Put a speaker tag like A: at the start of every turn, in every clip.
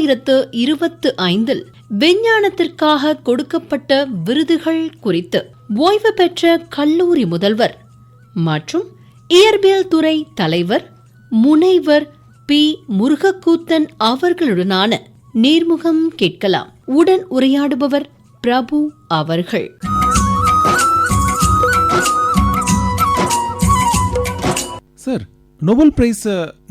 A: 2025 விஞ்ஞானத்திற்காக கொடுக்கப்பட்ட விருதுகள் குறித்து ஓய்வு பெற்ற கல்லூரி முதல்வர் மற்றும் இயற்பியல் துறை தலைவர் முனைவர் பி. முருகக்கூத்தன் அவர்களுடனான நேர்முகம் கேட்கலாம். உடன் உரையாடுபவர் பிரபு அவர்கள்.
B: சார், நோபல் பிரைஸ்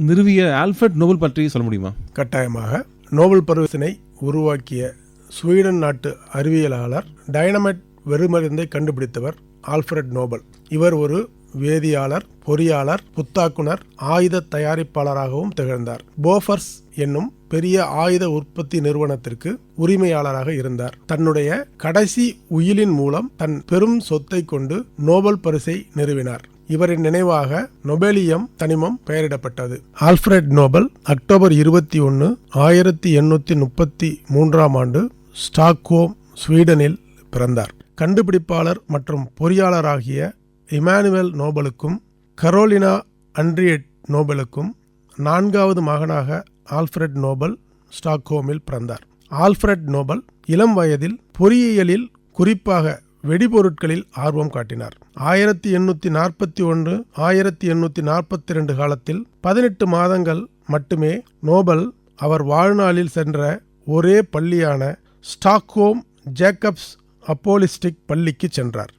B: நிறுவிய ஆல்ஃபிரட் நோபல் பற்றி சொல்ல முடியுமா?
C: கட்டாயமாக. நோபல் பரிசினை உருவாக்கிய ஸ்வீடன் நாட்டு அறிவியலாளர் டைனமைட் வெறுமருந்தை கண்டுபிடித்தவர் ஆல்ஃபிரட் நோபல். இவர் ஒரு வேதியாளர், பொறியாளர், புத்தாக்குனர், ஆயுத தயாரிப்பாளராகவும் திகழ்ந்தார். போஃபர்ஸ் என்னும் பெரிய ஆயுத உற்பத்தி நிறுவனத்திற்கு உரிமையாளராக இருந்தார். தன்னுடைய கடைசி உயிலின் மூலம் தன் பெரும் சொத்தை கொண்டு நோபல் பரிசை நிறுவினார். இவரின் நினைவாக நொபேலியம் தனிமம் பெயரிடப்பட்டது. ஆல்ஃபிரட் நோபல் அக்டோபர் 21, 1833 ஸ்டாக்ஹோம், ஸ்வீடனில் பிறந்தார். கண்டுபிடிப்பாளர் மற்றும் பொறியாளராகிய இமானுவேல் நோபலுக்கும் கரோலினா அண்ட்ரியட் நோபலுக்கும் 4வது மகனாக ஆல்ஃபிரட் நோபல் ஸ்டாக்ஹோமில் பிறந்தார். ஆல்ஃபிரட் நோபல் இளம் வயதில் பொறியியலில், குறிப்பாக வெடிபொருட்களில் ஆர்வம் காட்டினார். 1841, 1842 காலத்தில் 18 மாதங்கள் மட்டுமே நோபல் அவர் வாழ்நாளில் சென்ற ஒரே பள்ளியான ஸ்டாக்ஹோம் ஜேக்கப்ஸ் அப்போலிஸ்டிக் பள்ளிக்கு சென்றார்.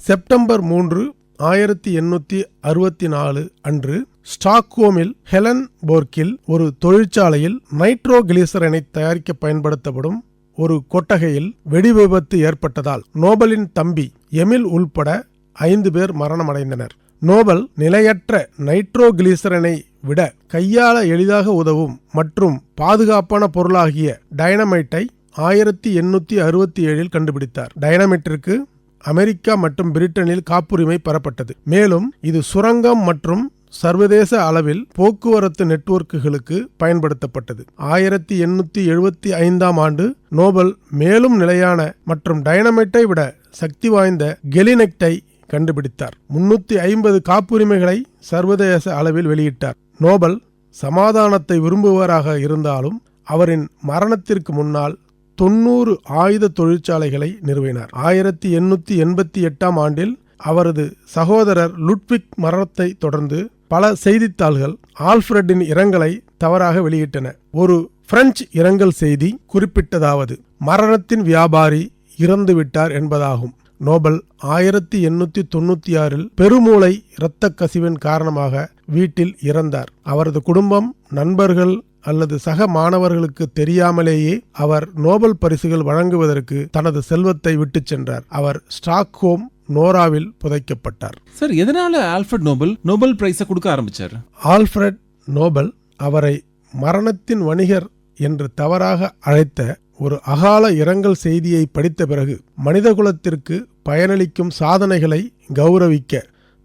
C: செப்டம்பர் 3, 1864 அன்று ஸ்டாக்ஹோமில் ஹெலன்போர்க்கில் ஒரு தொழிற்சாலையில் நைட்ரோகிளிசரைனை தயாரிக்க பயன்படுத்தப்படும் ஒரு கொட்டகையில் வெடி விபத்து ஏற்பட்டதால் நோபலின் தம்பி எமில் உள்பட 5 பேர் மரணமடைந்தனர். நோபல் நிலையற்ற நைட்ரோகிளிசரனை விட கையாள எளிதாக உதவும் மற்றும் பாதுகாப்பான பொருளாகிய டைனமைட்டை 1867 கண்டுபிடித்தார். டைனமைட்டிற்கு அமெரிக்கா மற்றும் பிரிட்டனில் காப்புரிமை பெறப்பட்டது. மேலும் இது சுரங்கம் மற்றும் சர்வதேச அளவில் போக்குவரத்து நெட்வொர்க்குகளுக்கு பயன்படுத்தப்பட்டது. 1875 ஆண்டு நோபல் மேலும் நிலையான மற்றும் டைனமைட்டை விட சக்தி வாய்ந்த கெலினெக்டை கண்டுபிடித்தார். 350 காப்புரிமைகளை சர்வதேச அளவில் வெளியிட்டார். நோபல் சமாதானத்தை விரும்புவராக இருந்தாலும் அவரின் மரணத்திற்கு முன்னால் 90 ஆயுத தொழிற்சாலைகளை நிறுவினார். 1888 ஆண்டில் அவரது சகோதரர் லுட்விக் மரணத்தை தொடர்ந்து பல செய்தித்தாள்கள் ஆல்ஃபிரட்டின் இரங்கலை தவறாக வெளியிட்டன. ஒரு பிரெஞ்சு இரங்கல் செய்தி குறிப்பிட்டதாவது மரணத்தின் வியாபாரி இறந்துவிட்டார் என்பதாகும். நோபல் 1896 பெருமூளை இரத்த கசிவின் காரணமாக வீட்டில் இறந்தார். அவரது குடும்பம், நண்பர்கள் அல்லது சக மாணவர்களுக்கு தெரியாமலேயே அவர் நோபல் பரிசுகள் வழங்குவதற்கு தனது செல்வத்தை விட்டுச் சென்றார். அவர் ஸ்டாக்ஹோம் நோராவில் புதைக்கப்பட்டார்.
B: சார், எதனால ஆல்ஃபிரட் நோபல் பிரைஸை கொடுக்க ஆரம்பிச்சார்?
C: ஆல்ஃபிரட் நோபல் அவரை மரணத்தின் வணிகர் என்று தவறாக அழைத்த ஒரு அகால இரங்கல் செய்தியை படித்த பிறகு மனிதகுலத்திற்கு பயனளிக்கும் சாதனைகளை கௌரவிக்க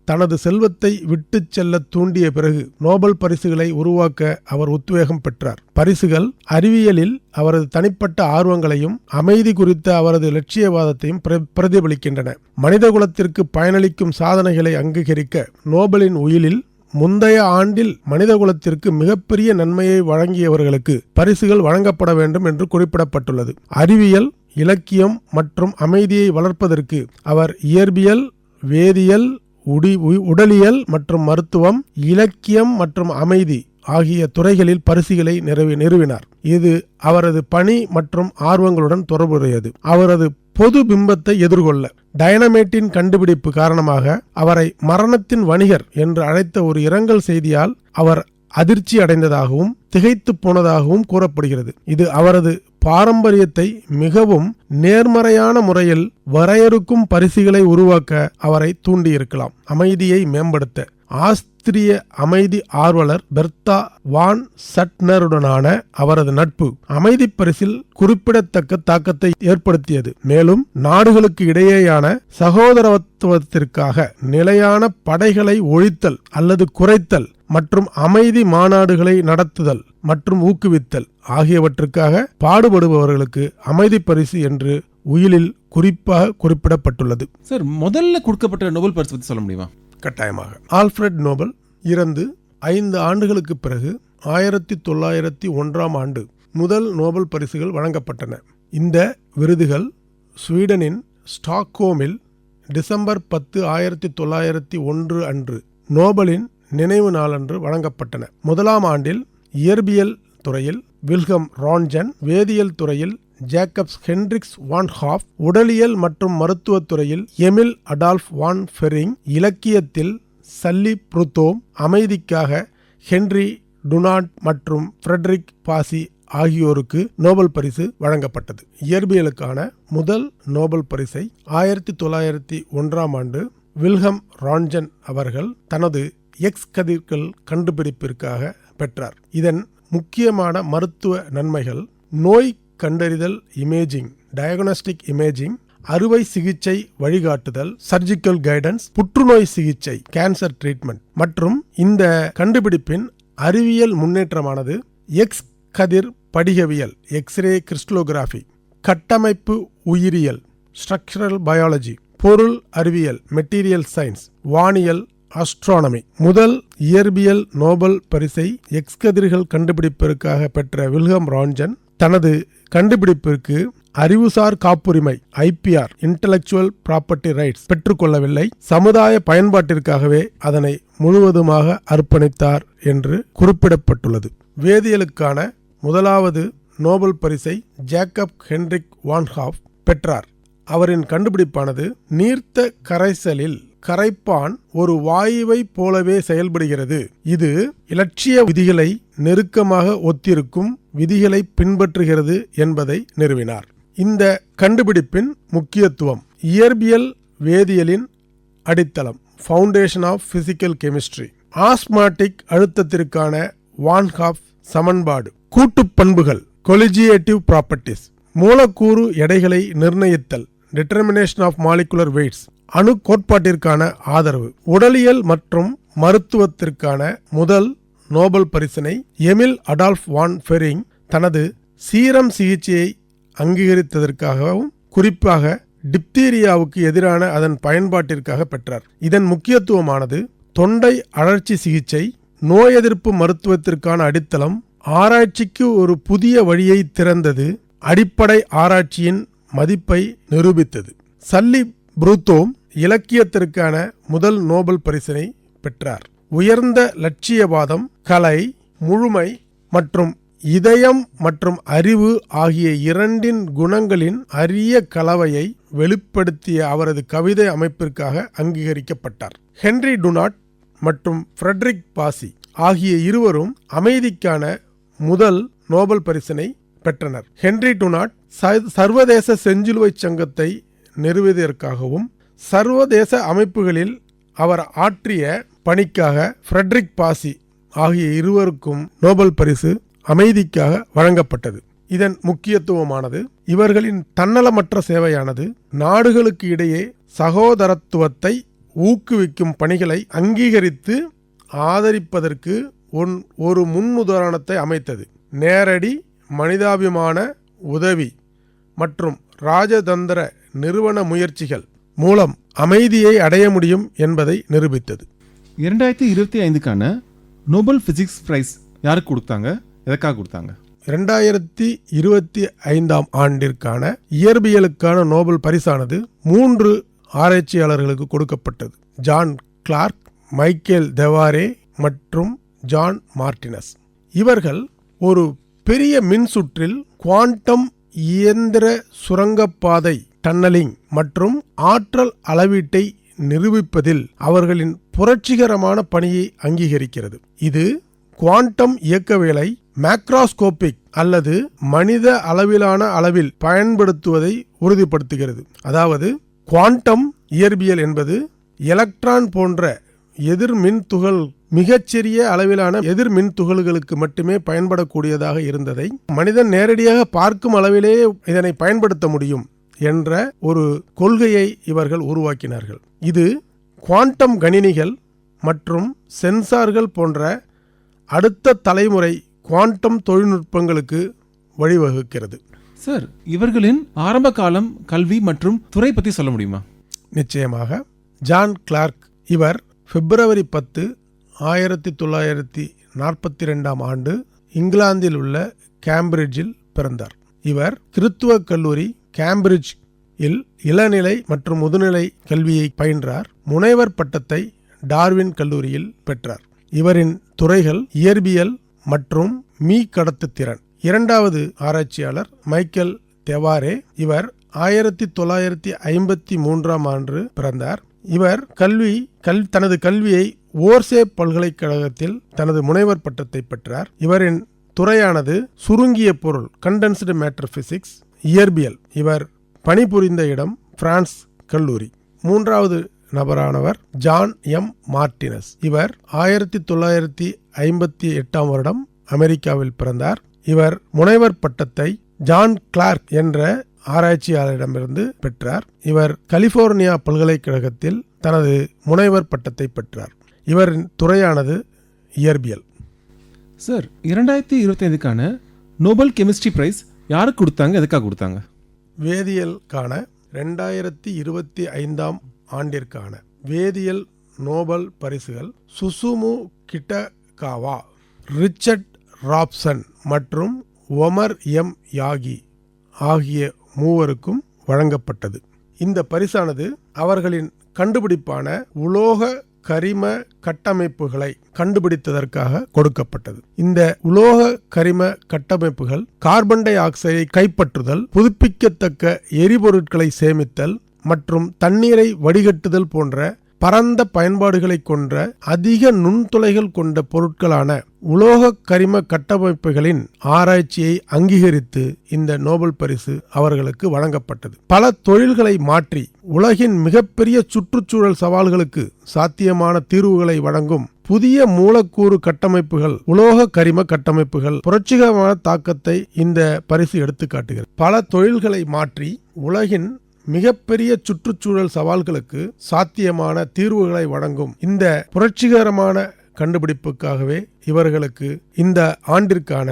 C: தனது செல்வத்தை விட்டு செல்ல தூண்டிய பிறகு நோபல் பரிசுகளை உருவாக்க அவர் உத்வேகம் பெற்றார். பரிசுகள் அறிவியலில் அவரது தனிப்பட்ட ஆர்வங்களையும் அமைதி குறித்த அவரது லட்சியவாதத்தையும் பிரதிபலிக்கின்றன. மனிதகுலத்திற்கு பயனளிக்கும் சாதனைகளை அங்கீகரிக்க நோபலின் உயிலில் முந்தைய ஆண்டில் மனிதகுலத்திற்கு மிகப்பெரிய நன்மையை வழங்கியவர்களுக்கு பரிசுகள் வழங்கப்பட வேண்டும் என்று குறிப்பிடப்பட்டுள்ளது. அறிவியல், இலக்கியம் மற்றும் அமைதியை வளர்ப்பதற்கு அவர் இயற்பியல், வேதியியல், உடலியல் மற்றும் மருத்துவம், இலக்கியம் மற்றும் அமைதி ஆகிய துறைகளில் பரிசுகளை நிறுவினார். இது அவரது பணி மற்றும் ஆர்வங்களுடன் தொடர்புடையது. அவரது பொது பிம்பத்தை எதிர்கொள்ள டைனமைட்டின் கண்டுபிடிப்பு காரணமாக அவரை மரணத்தின் வணிகர் என்று அழைத்த ஒரு இரங்கல் செய்தியால் அவர் அதிர்ச்சி அடைந்ததாகவும் திகைத்து போனதாகவும் கூறப்படுகிறது. இது அவரது பாரம்பரியத்தை மிகவும் நேர்மறையான முறையில் வரையறுக்கும் பரிசுகளை உருவாக்க அவரை தூண்டியிருக்கலாம். அமைதியை மேம்படுத்த ஆஸ்திரிய அமைதி ஆர்வலர் பெர்தா வான் சட்னருடனான அவரது நட்பு அமைதி பரிசில் குறிப்பிடத்தக்க தாக்கத்தை ஏற்படுத்தியது. மேலும் நாடுகளுக்கு இடையேயான சகோதரத்துவத்திற்காக நிலையான படைகளை ஒழித்தல் அல்லது குறைத்தல் மற்றும் அமைதி மாநாடுகளை நடத்துதல் மற்றும் ஊக்குவித்தல் ஆகியவற்றுக்காக பாடுபடுபவர்களுக்கு அமைதி பரிசு என்று உயிலில் குறிப்பாக குறிப்பிடப்பட்டுள்ளது.
B: சார், முதல்ல கொடுக்கப்பட்ட நோபல் பரிசு பற்றி சொல்ல முடியுமா?
C: கட்டாயமாக. ஆல்ஃபிரட் நோபல் இறந்து 5 ஆண்டுகளுக்கு பிறகு 1901 ஆண்டு முதல் நோபல் பரிசுகள் வழங்கப்பட்டன. இந்த விருதுகள் ஸ்வீடனின் ஸ்டாக்ஹோமில் டிசம்பர் 10, 1901 அன்று நோபலின் நினைவு நாளன்று வழங்கப்பட்டன. முதலாம் ஆண்டில் இயற்பியல் துறையில் வில்ஹம் ரான்ஜன், வேதியியல் துறையில் ஜேக்கப்ஸ் ஹென்ட்ரிக்ஸ் வான் ஹாஃப், உடலியல் மற்றும் மருத்துவத் துறையில் எமில் அடால்ஃப் வான் ஃபெரிங், இலக்கியத்தில் சல்லி புருத்தோம், அமைதிக்காக ஹென்றி டுனாண்ட் மற்றும் ஃப்ரெட்ரிக் பாசி ஆகியோருக்கு நோபல் பரிசு வழங்கப்பட்டது. இயற்பியலுக்கான முதல் நோபல் பரிசை 1901 ஆண்டு வில்ஹம் ரான்ஜன் அவர்கள் தனது எக்ஸ் கதிர்கள் கண்டுபிடிப்பிற்காக பெற்றார். இதன் முக்கியமான மருத்துவ நன்மைகள் நோய் கண்டறிதல் இமேஜிங், டயக்னாஸ்டிக் இமேஜிங், அறுவை சிகிச்சை வழிகாட்டுதல், சர்ஜிக்கல் கைடன்ஸ், புற்றுநோய் சிகிச்சை, கேன்சர் ட்ரீட்மெண்ட் மற்றும் இந்த கண்டுபிடிப்பின் அறிவியல் முன்னேற்றமானது எக்ஸ் கதிர் படிகவியல், எக்ஸ்ரே கிறிஸ்டலோகிராஃபி, கட்டமைப்பு உயிரியல், ஸ்ட்ரக்சரல் பயாலஜி, பொருள் அறிவியல், மெட்டீரியல் சயின்ஸ், வானியல், ஆஸ்ட்ரானமி. முதல் இயற்பியல் நோபல் பரிசை எக்ஸ் கதிர்கள் கண்டுபிடிப்பிற்காக பெற்ற வில்ஹம் ரான்ஜன் தனது கண்டுபிடிப்பிற்கு அறிவுசார் காப்புரிமை IPR இன்டலெக்சுவல் ப்ராப்பர்ட்டி ரைட்ஸ் பெற்றுக்கொள்ளவில்லை. சமுதாய பயன்பாட்டிற்காகவே அதனை முழுவதுமாக அர்ப்பணித்தார் என்று குறிப்பிடப்பட்டுள்ளது. வேதியியலுக்கான முதலாவது நோபல் பரிசை ஜேக்கப் ஹென்ட்ரிக் வான் ஹாஃப் பெற்றார். அவரின் கண்டுபிடிப்பானது நீர்த்த கரைசலில் கரைப்பான் ஒரு வாயுவை போலவே செயல்படுகிறது. இது இலட்சிய விதிகளை நெருக்கமாக ஒத்திருக்கும் விதிகளை பின்பற்றுகிறது என்பதை நிறுவினார். இந்த கண்டுபிடிப்பின் முக்கியத்துவம் இயற்பியல் வேதியியலின் அடித்தளம், foundation of physical chemistry. Osmotic அழுத்தத்திற்கான வான் ஹாஃப் சமன்பாடு, கூட்டுப் பண்புகள், கொலிஜியேட்டிவ் ப்ராப்பர்ட்டிஸ், மூலக்கூறு எடைகளை நிர்ணயித்தல், டிட்டர்மினேஷன் ஆஃப் மாலிகுலர் வெயிட்ஸ், அணு கோட்பாட்டிற்கான ஆதரவு. உடலியல் மற்றும் மருத்துவத்திற்கான முதல் நோபல் பரிசினை எமில் அடால்ஃப் வான் ஃபெரிங் தனது சீரம் சிகிச்சையை அங்கீகரித்ததற்காகவும் குறிப்பாக டிப்தீரியாவுக்கு எதிரான அதன் பயன்பாட்டிற்காக பெற்றார். இதன் முக்கியத்துவமானது தொண்டை அழற்சி சிகிச்சை, நோய் எதிர்ப்பு மருத்துவத்திற்கான அடித்தளம், ஆராய்ச்சிக்கு ஒரு புதிய வழியை திறந்தது, அடிப்படை ஆராய்ச்சியின் மதிப்பை நிரூபித்தது. சல்லி புருத்தோம் இலக்கியத்திற்கான முதல் நோபல் பரிசினை பெற்றார். உயர்ந்த லட்சியவாதம், கலை, முழுமை மற்றும் இதயம் மற்றும் அறிவு ஆகிய இரண்டின் குணங்களின் அரிய கலவையை வெளிப்படுத்திய அவரது கவிதை அமைப்பிற்காக அங்கீகரிக்கப்பட்டார். ஹென்றி டுனாட் மற்றும் ஃப்ரெட்ரிக் பாசி ஆகிய இருவரும் அமைதிக்கான முதல் நோபல் பரிசினை பெற்றனர். ஹென்றி டுனாட் சர்வதேச செஞ்சிலுவை சங்கத்தை நிறுவியதற்காகவும் சர்வதேச அமைப்புகளில் அவர் ஆற்றிய பணிக்காக ஃப்ரெட்ரிக் பாசி ஆகிய இருவருக்கும் நோபல் பரிசு அமைதிக்காக வழங்கப்பட்டது. இதன் முக்கியத்துவமானது இவர்களின் தன்னலமற்ற சேவையானது நாடுகளுக்கு இடையே சகோதரத்துவத்தை ஊக்குவிக்கும் பணிகளை அங்கீகரித்து ஆதரிப்பதற்கு ஒரு முன்னுதாரணத்தை அமைத்தது. நேரடி மனிதாபிமான உதவி மற்றும் ராஜதந்திர நிறுவன முயற்சிகள் மூலம் அமைதியை அடைய முடியும் என்பதை நிரூபித்தது.
B: 2025க்கான நோபல் பிசிக்ஸ் பிரைஸ் யாருக்கு கொடுத்தாங்க, எதற்காக கொடுத்தாங்க?
C: 2025 ஆண்டிற்கான இயற்பியலுக்கான நோபல் பரிசானது 3 ஆராய்ச்சியாளர்களுக்கு கொடுக்கப்பட்டது. ஜான் கிளார்க், மைக்கேல் தெவாரே மற்றும் ஜான் மார்டினஸ். இவர்கள் ஒரு பெரிய மின்சுற்றில் குவாண்டம் இயந்திர சுரங்கப்பாதை டன்னலிங் மற்றும் ஆற்றல் அளவீட்டை நிரூபிப்பதில் அவர்களின் புரட்சிகரமான பணியை அங்கீகரிக்கிறது. இது குவாண்டம் இயக்கவியலை மேக்ரோஸ்கோபிக் அல்லது மனித அளவிலான அளவில் பயன்படுத்துவதை உறுதிப்படுத்துகிறது. அதாவது குவாண்டம் இயற்பியல் என்பது எலக்ட்ரான் போன்ற எதிர்மின் துகள் மிகச்சிறிய அளவிலான எதிர்மின் துகள்களுக்கு மட்டுமே பயன்படக்கூடியதாக இருந்ததை மனிதன் நேரடியாக பார்க்கும் அளவிலே இதனை பயன்படுத்த முடியும் என்ற ஒரு கொள்கையை இவர்கள் உருவாக்கினார்கள். இது குவாண்டம் கணினிகள் மற்றும் சென்சார்கள் போன்ற அடுத்த தலைமுறை குவாண்டம் தொழில்நுட்பங்களுக்கு வழிவகுக்கிறது.
B: சார், இவர்களின் ஆரம்ப காலம், கல்வி மற்றும் துறை பற்றி சொல்ல முடியுமா?
C: நிச்சயமாக. ஜான் கிளார்க் இவர் பிப்ரவரி 10, 1942 இங்கிலாந்தில் உள்ள கேம்பிரிட்ஜில் பிறந்தார். இவர் கிறித்துவ கல்லூரி கேம்பிரிட்ஜ் இளநிலை மற்றும் முதுநிலை கல்வியை பயின்றார். முனைவர் பட்டத்தை டார்வின் கல்லூரியில் பெற்றார். இவரின் துறைகள் இயற்பியல் மற்றும் கடத்துத்திறன். இரண்டாவது ஆராய்ச்சியாளர் மைக்கேல் தெவாரே. இவர் 1953ஆம் ஆண்டு பிறந்தார். இவர் தனது கல்வியை ஓர்சே பல்கலைக்கழகத்தில் தனது முனைவர் பட்டத்தை பெற்றார். இவரின் துறையானது சுருங்கிய பொருள் கண்டென்ஸ்டு மேட்டர் பிசிக்ஸ் இயற்பியல். இவர் பணிபுரிந்த இடம் பிரான்ஸ் கல்லூரி. மூன்றாவது நபரானவர் ஜான் எம் மார்டினஸ். இவர் 1958ஆம் வருடம் அமெரிக்காவில் பிறந்தார். இவர் முனைவர் பட்டத்தை ஜான் கிளார்க் என்ற ஆராய்ச்சியாளரிடமிருந்து பெற்றார். இவர் கலிபோர்னியா பல்கலைக்கழகத்தில் தனது முனைவர் பட்டத்தை பெற்றார். இவரின் துறையானது இயற்பியல்.
B: சார், 2025க்கான நோபல் கெமிஸ்ட்ரி பிரைஸ் யாருக்கு கொடுத்தாங்க, எதுக்காக கொடுத்தாங்க?
C: வேதியியலுக்கான 2025ஆம் ஆண்டிற்கான வேதியியல் நோபல் பரிசுகள் சுசுமு கிட்டகாவா, ரிச்சர்ட் ராப்சன் மற்றும் ஒமர் எம் யாகி ஆகிய மூவருக்கும் வழங்கப்பட்டது. இந்த பரிசானது அவர்களின் கண்டுபிடிப்பான உலோக கரிம கட்டமைப்புகளை கண்டுபிடித்ததற்காக கொடுக்கப்பட்டது. இந்த உலோக கரிம கட்டமைப்புகள் கார்பன் டை ஆக்சைடை கைப்பற்றுதல், புதுப்பிக்கத்தக்க எரிபொருட்களை சேமித்தல் மற்றும் தண்ணீரை வடிகட்டுதல் போன்ற பரந்த பயன்பாடுகளை கொண்ட அதிக நுண்துளைகள் கொண்ட பொருட்களான உலோக கரிம கட்டமைப்புகளின் ஆராய்ச்சியை அங்கீகரித்து இந்த நோபல் பரிசு அவர்களுக்கு வழங்கப்பட்டது. பல தொழில்களை மாற்றி உலகின் மிகப்பெரிய சுற்றுச்சூழல் சவால்களுக்கு சாத்தியமான தீர்வுகளை வழங்கும் புதிய மூலக்கூறு கட்டமைப்புகள், உலோக கரிம கட்டமைப்புகள் புரட்சிகரமான தாக்கத்தை இந்த பரிசு எடுத்து காட்டுகிறது. பல தொழில்களை மாற்றி உலகின் மிகப்பெரிய சுற்றுச்சூழல் சவால்களுக்கு சாத்தியமான தீர்வுகளை வழங்கும் இந்த புரட்சிகரமான கண்டுபிடிப்புக்காகவே இவர்களுக்கு இந்த ஆண்டிற்கான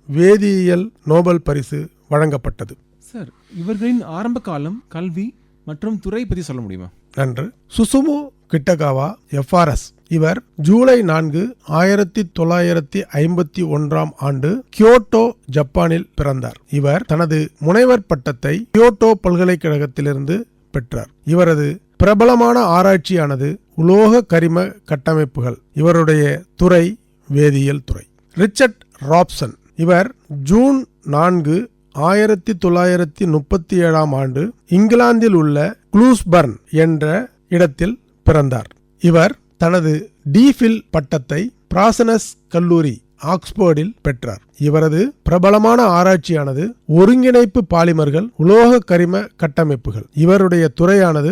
C: வேதியியல் நோபல் பரிசு வழங்கப்பட்டது.
B: சார், இவர்களின் ஆரம்ப காலம், கல்வி மற்றும் துறை பற்றி சொல்ல முடியுமா?
C: நன்று. Susumu கிட்டகாவா FRS. இவர் ஜூலை 4, 1951ஆம் ஆண்டு கியோட்டோ, ஜப்பானில் பிறந்தார். இவர் தனது முனைவர் பட்டத்தை கியோட்டோ பல்கலைக்கழகத்திலிருந்து பெற்றார். இவரது பிரபலமான ஆராய்ச்சியானது உலோக கரிம கட்டமைப்புகள். இவருடைய துறை வேதியியல் துறை. Richard Robson. இவர் ஜூன் 4, 1937ஆம் ஆண்டு இங்கிலாந்தில் உள்ள க்ளூஸ்பர்ன் என்ற இடத்தில் பிறந்தார். இவர் தனது டிஃபில் பட்டத்தை பிராசனஸ் கல்லூரி ஆக்ஸ்போர்டில் பெற்றார். இவரது பிரபலமான ஆராய்ச்சியானது ஒருங்கிணைப்பு பாலிமர்கள், உலோக கரிம கட்டமைப்புகள். இவருடைய துறையானது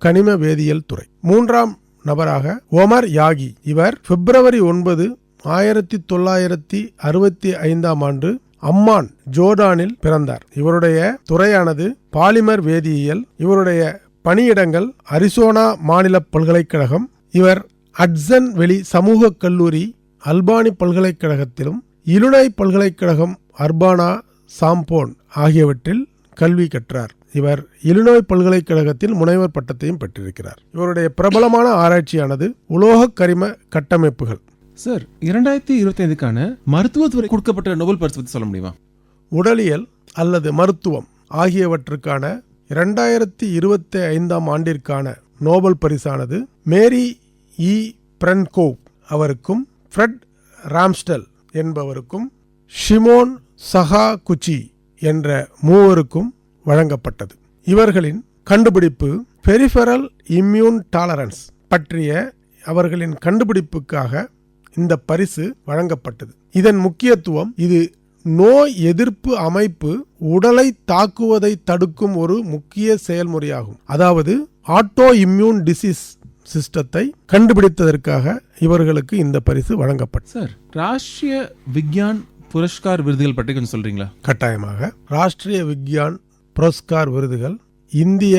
C: கனிம வேதியியல் துறை. மூன்றாம் நபராக ஒமர் யாகி. இவர் பிப்ரவரி 9, 1965ஆம் ஆண்டு அம்மான், ஜோர்டானில் பிறந்தார். இவருடைய துறையானது பாலிமர் வேதியியல். இவருடைய பணியிடங்கள் அரிசோனா மாநில பல்கலைக்கழகம். இவர் அட்சன் வெளி சமூக கல்லூரி அல்பானி பல்கலைக்கழகத்திலும், இலுனை பல்கலைக்கழகம் அர்பானா சாம்போன் ஆகியவற்றில் கல்வி கற்றார். இவர் இலுனோய் பல்கலைக்கழகத்தில் முனைவர் பட்டத்தையும் பெற்றிருக்கிறார். இவருடைய பிரபலமான ஆராய்ச்சியானது உலோக கரிம கட்டமைப்புகள்.
B: சார், 2025க்கான மருத்துவத்துறை கொடுக்கப்பட்ட நோபல் பரிசு பற்றி சொல்ல முடியுமா?
C: உடலியல் அல்லது மருத்துவம் ஆகியவற்றுக்கான 2025ஆம் ஆண்டிற்கான நோபல் பரிசானது மேரி இ பிரன்கோவ் அவருக்கும், ஃப்ரெட் ராம்ஸ்டெல் என்பவருக்கும், ஷிமோன் சகாகுச்சி என்ற மூவருக்கும் வழங்கப்பட்டது. இவர்களின் கண்டுபிடிப்பு பெரிஃபெரல் இம்யூன் டாலரன்ஸ் பற்றிய அவர்களின் கண்டுபிடிப்புக்காக இந்த பரிசு வழங்கப்பட்டது. இதன் முக்கியத்துவம், இது நோய் எதிர்ப்பு அமைப்பு உடலை தாக்குவதை தடுக்கும் ஒரு முக்கிய செயல்முறையாகும். அதாவது ஆட்டோ இம்யூன் டிசீஸ் சிஸ்டத்தை கண்டுபிடித்ததற்காக இவர்களுக்கு இந்த பரிசு வழங்கப்பட்டது.
B: சார், ராஷ்டிரிய விக்யான் புரஸ்கார் விருதுகள் பற்றி கொஞ்சம் சொல்றீங்களா?
C: கட்டாயமாக. ராஷ்டிரிய விக்யான் புரஸ்கார் விருதுகள் இந்திய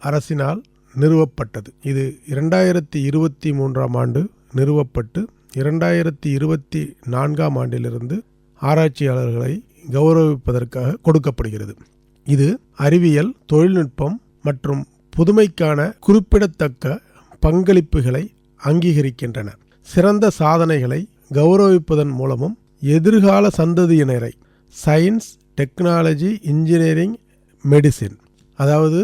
C: அரசினால் நிறுவப்பட்டது. இது 2023ஆம் ஆண்டு நிறுவப்பட்டு 2024ஆம் ஆண்டிலிருந்து ஆராய்ச்சியாளர்களை கௌரவிப்பதற்காக கொடுக்கப்படுகிறது. இது அறிவியல், தொழில்நுட்பம் மற்றும் புதுமைக்கான குறிப்பிடத்தக்க பங்களிப்புகளை அங்கீகரிக்கின்றன. சிறந்த சாதனைகளை கௌரவிப்பதன் மூலமும் எதிர்கால சந்ததியினரை சயின்ஸ், டெக்னாலஜி, இன்ஜினியரிங், மெடிசின், அதாவது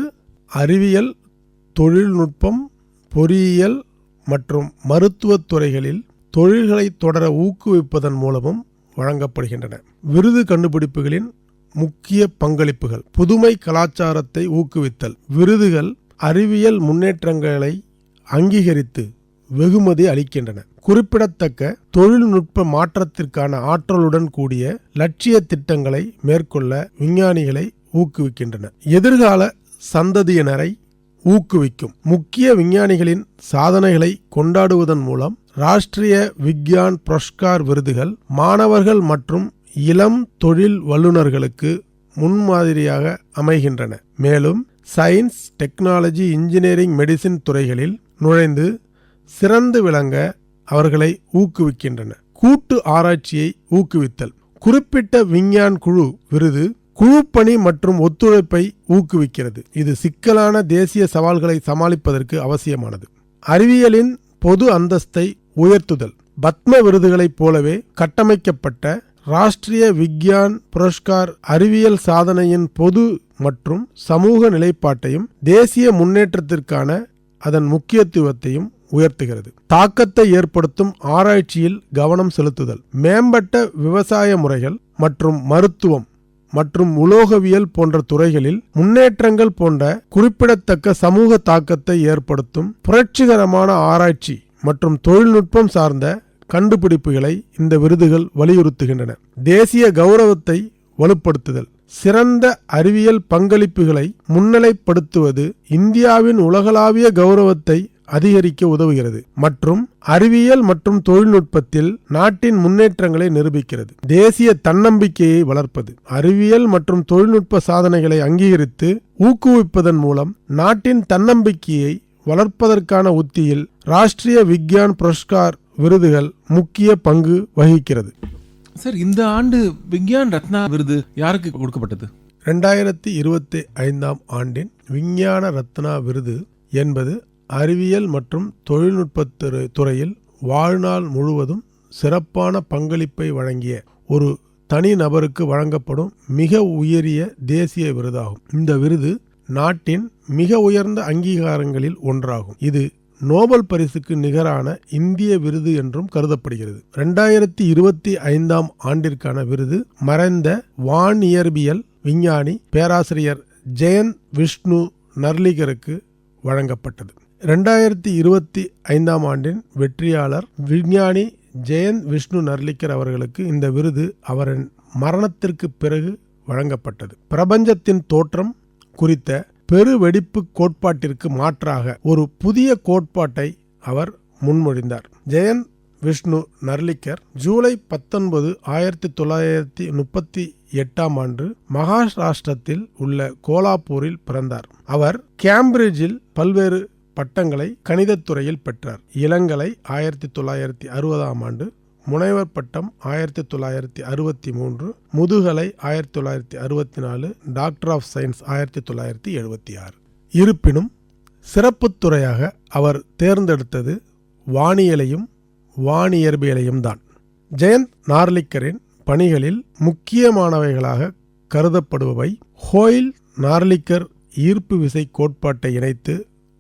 C: அறிவியல், தொழில்நுட்பம், பொறியியல் மற்றும் மருத்துவத் துறைகளில் தொழில்களை தொடர ஊக்குவிப்பதன் மூலமும் வழங்கப்படுகின்றன. விருது கண்டுபிடிப்புகளின் முக்கிய பங்களிப்புகள்: புதுமை கலாச்சாரத்தை ஊக்குவித்தல். விருதுகள் அறிவியல் முன்னேற்றங்களை அங்கீகரித்து வெகுமதி அளிக்கின்றன. குறிப்பிடத்தக்க தொழில்நுட்ப மாற்றத்திற்கான ஆற்றலுடன் கூடிய லட்சிய திட்டங்களை மேற்கொள்ள விஞ்ஞானிகளை ஊக்குவிக்கின்றன. எதிர்கால சந்ததியினரை ஊக்குவிக்கும். முக்கிய விஞ்ஞானிகளின் சாதனைகளை கொண்டாடுவதன் மூலம் ராஷ்டிரிய விக்யான் புரஸ்கார் விருதுகள் மாணவர்கள் மற்றும் இளம் தொழில் வல்லுநர்களுக்கு முன்மாதிரியாக அமைகின்றன. மேலும் சயின்ஸ், டெக்னாலஜி, இன்ஜினியரிங், மெடிசின் துறைகளில் நுழைந்து சிறந்து விளங்க அவர்களை ஊக்குவிக்கின்றன. கூட்டு ஆராய்ச்சியை ஊக்குவித்தல். குறிப்பிட்ட விஞ்ஞான் குழு விருது குழுப்பணி மற்றும் ஒத்துழைப்பை ஊக்குவிக்கிறது. இது சிக்கலான தேசிய சவால்களை சமாளிப்பதற்கு அவசியமானது. அறிவியலின் பொது அந்தஸ்தை உயர்த்துதல். பத்ம விருதுகளைப் போலவே கட்டமைக்கப்பட்ட ராஷ்டிரிய விக்யான் புரஸ்கார் அறிவியல் சாதனையின் பொது மற்றும் சமூக நிலைப்பாட்டையும் தேசிய முன்னேற்றத்திற்கான அதன் முக்கியத்துவத்தையும் உயர்த்துகிறது. தாக்கத்தை ஏற்படுத்தும் ஆராய்ச்சியில் கவனம் செலுத்துதல். மேம்பட்ட விவசாய முறைகள் மற்றும் மருத்துவம் மற்றும் உலோகவியல் போன்ற துறைகளில் முன்னேற்றங்கள் போன்ற குறிப்பிடத்தக்க சமூக தாக்கத்தை ஏற்படுத்தும் புரட்சிகரமான ஆராய்ச்சி மற்றும் தொழில்நுட்பம் சார்ந்த கண்டுபிடிப்புகளை இந்த விருதுகள் வலியுறுத்துகின்றன. தேசிய கௌரவத்தை வலுப்படுத்துதல். சிறந்த அறிவியல் பங்களிப்புகளை முன்னிலைப்படுத்துவது இந்தியாவின் உலகளாவிய கௌரவத்தை அதிகரிக்க உதவுகிறது மற்றும் அறிவியல் மற்றும் தொழில்நுட்பத்தில் நாட்டின் முன்னேற்றங்களை நிரூபிக்கிறது. தேசிய தன்னம்பிக்கையை வளர்ப்பது. அறிவியல் மற்றும் தொழில்நுட்ப சாதனைகளை அங்கீகரித்து ஊக்குவிப்பதன் மூலம் நாட்டின் தன்னம்பிக்கையை வளர்ப்பதற்கான உத்தியில் ராஷ்டிரிய விக்யான் புரஸ்கார் விருதுகள் முக்கிய பங்கு வகிக்கிறது.
B: சார், இந்த ஆண்டு விஞ்ஞான் ரத்னா விருது யாருக்கு கொடுக்கப்பட்டது?
C: 2025 ஆண்டின் விஞ்ஞான ரத்னா விருது என்பது அறிவியல் மற்றும் தொழில்நுட்ப துறையில் வாழ்நாள் முழுவதும் சிறப்பான பங்களிப்பை வழங்கிய ஒரு தனி நபருக்கு வழங்கப்படும் மிக உயரிய தேசிய விருதாகும். இந்த விருது நாட்டின் மிக உயர்ந்த அங்கீகாரங்களில் ஒன்றாகும். இது நோபல் பரிசுக்கு நிகரான இந்திய விருது என்றும் கருதப்படுகிறது. 2025 ஆண்டிற்கான விருது மறைந்த வானியற்பியல் விஞ்ஞானி பேராசிரியர் ஜெயந்த் விஷ்ணு நர்லிகருக்கு வழங்கப்பட்டது. 2025 ஆண்டின் வெற்றியாளர் விஞ்ஞானி ஜெயந்த் விஷ்ணு நர்லிகர் அவர்களுக்கு இந்த விருது அவரின் மரணத்திற்கு பிறகு வழங்கப்பட்டது. பிரபஞ்சத்தின் தோற்றம் குறித்த பெருவெடிப்பு கோட்பாட்டிற்கு மாற்றாக ஒரு புதிய கோட்பாட்டை அவர் முன்மொழிந்தார். ஜெயந்த் விஷ்ணு நர்லிகர் ஜூலை 19, 1938 ஆண்டு மகாராஷ்டிரத்தில் உள்ள கோலாப்பூரில் பிறந்தார். அவர் கேம்பிரிட்ஜில் பல்வேறு பட்டங்களை கணிதத்துறையில் பெற்றார். இளங்கலை 1960 ஆண்டு, முனைவர் பட்டம் 1963, முதுகலை 1964, டாக்டர் ஆஃப் சயின்ஸ் 1976. இருப்பினும் சிறப்புத்துறையாக அவர் தேர்ந்தெடுத்தது வானியலையும் வானியற்பியலையும் தான். ஜெயந்த் நார்லிக்கரின் பணிகளில் முக்கியமானவைகளாக கருதப்படுபவை ஹோயில் நார்லிக்கர் ஈர்ப்பு விசை கோட்பாட்டை இணைத்து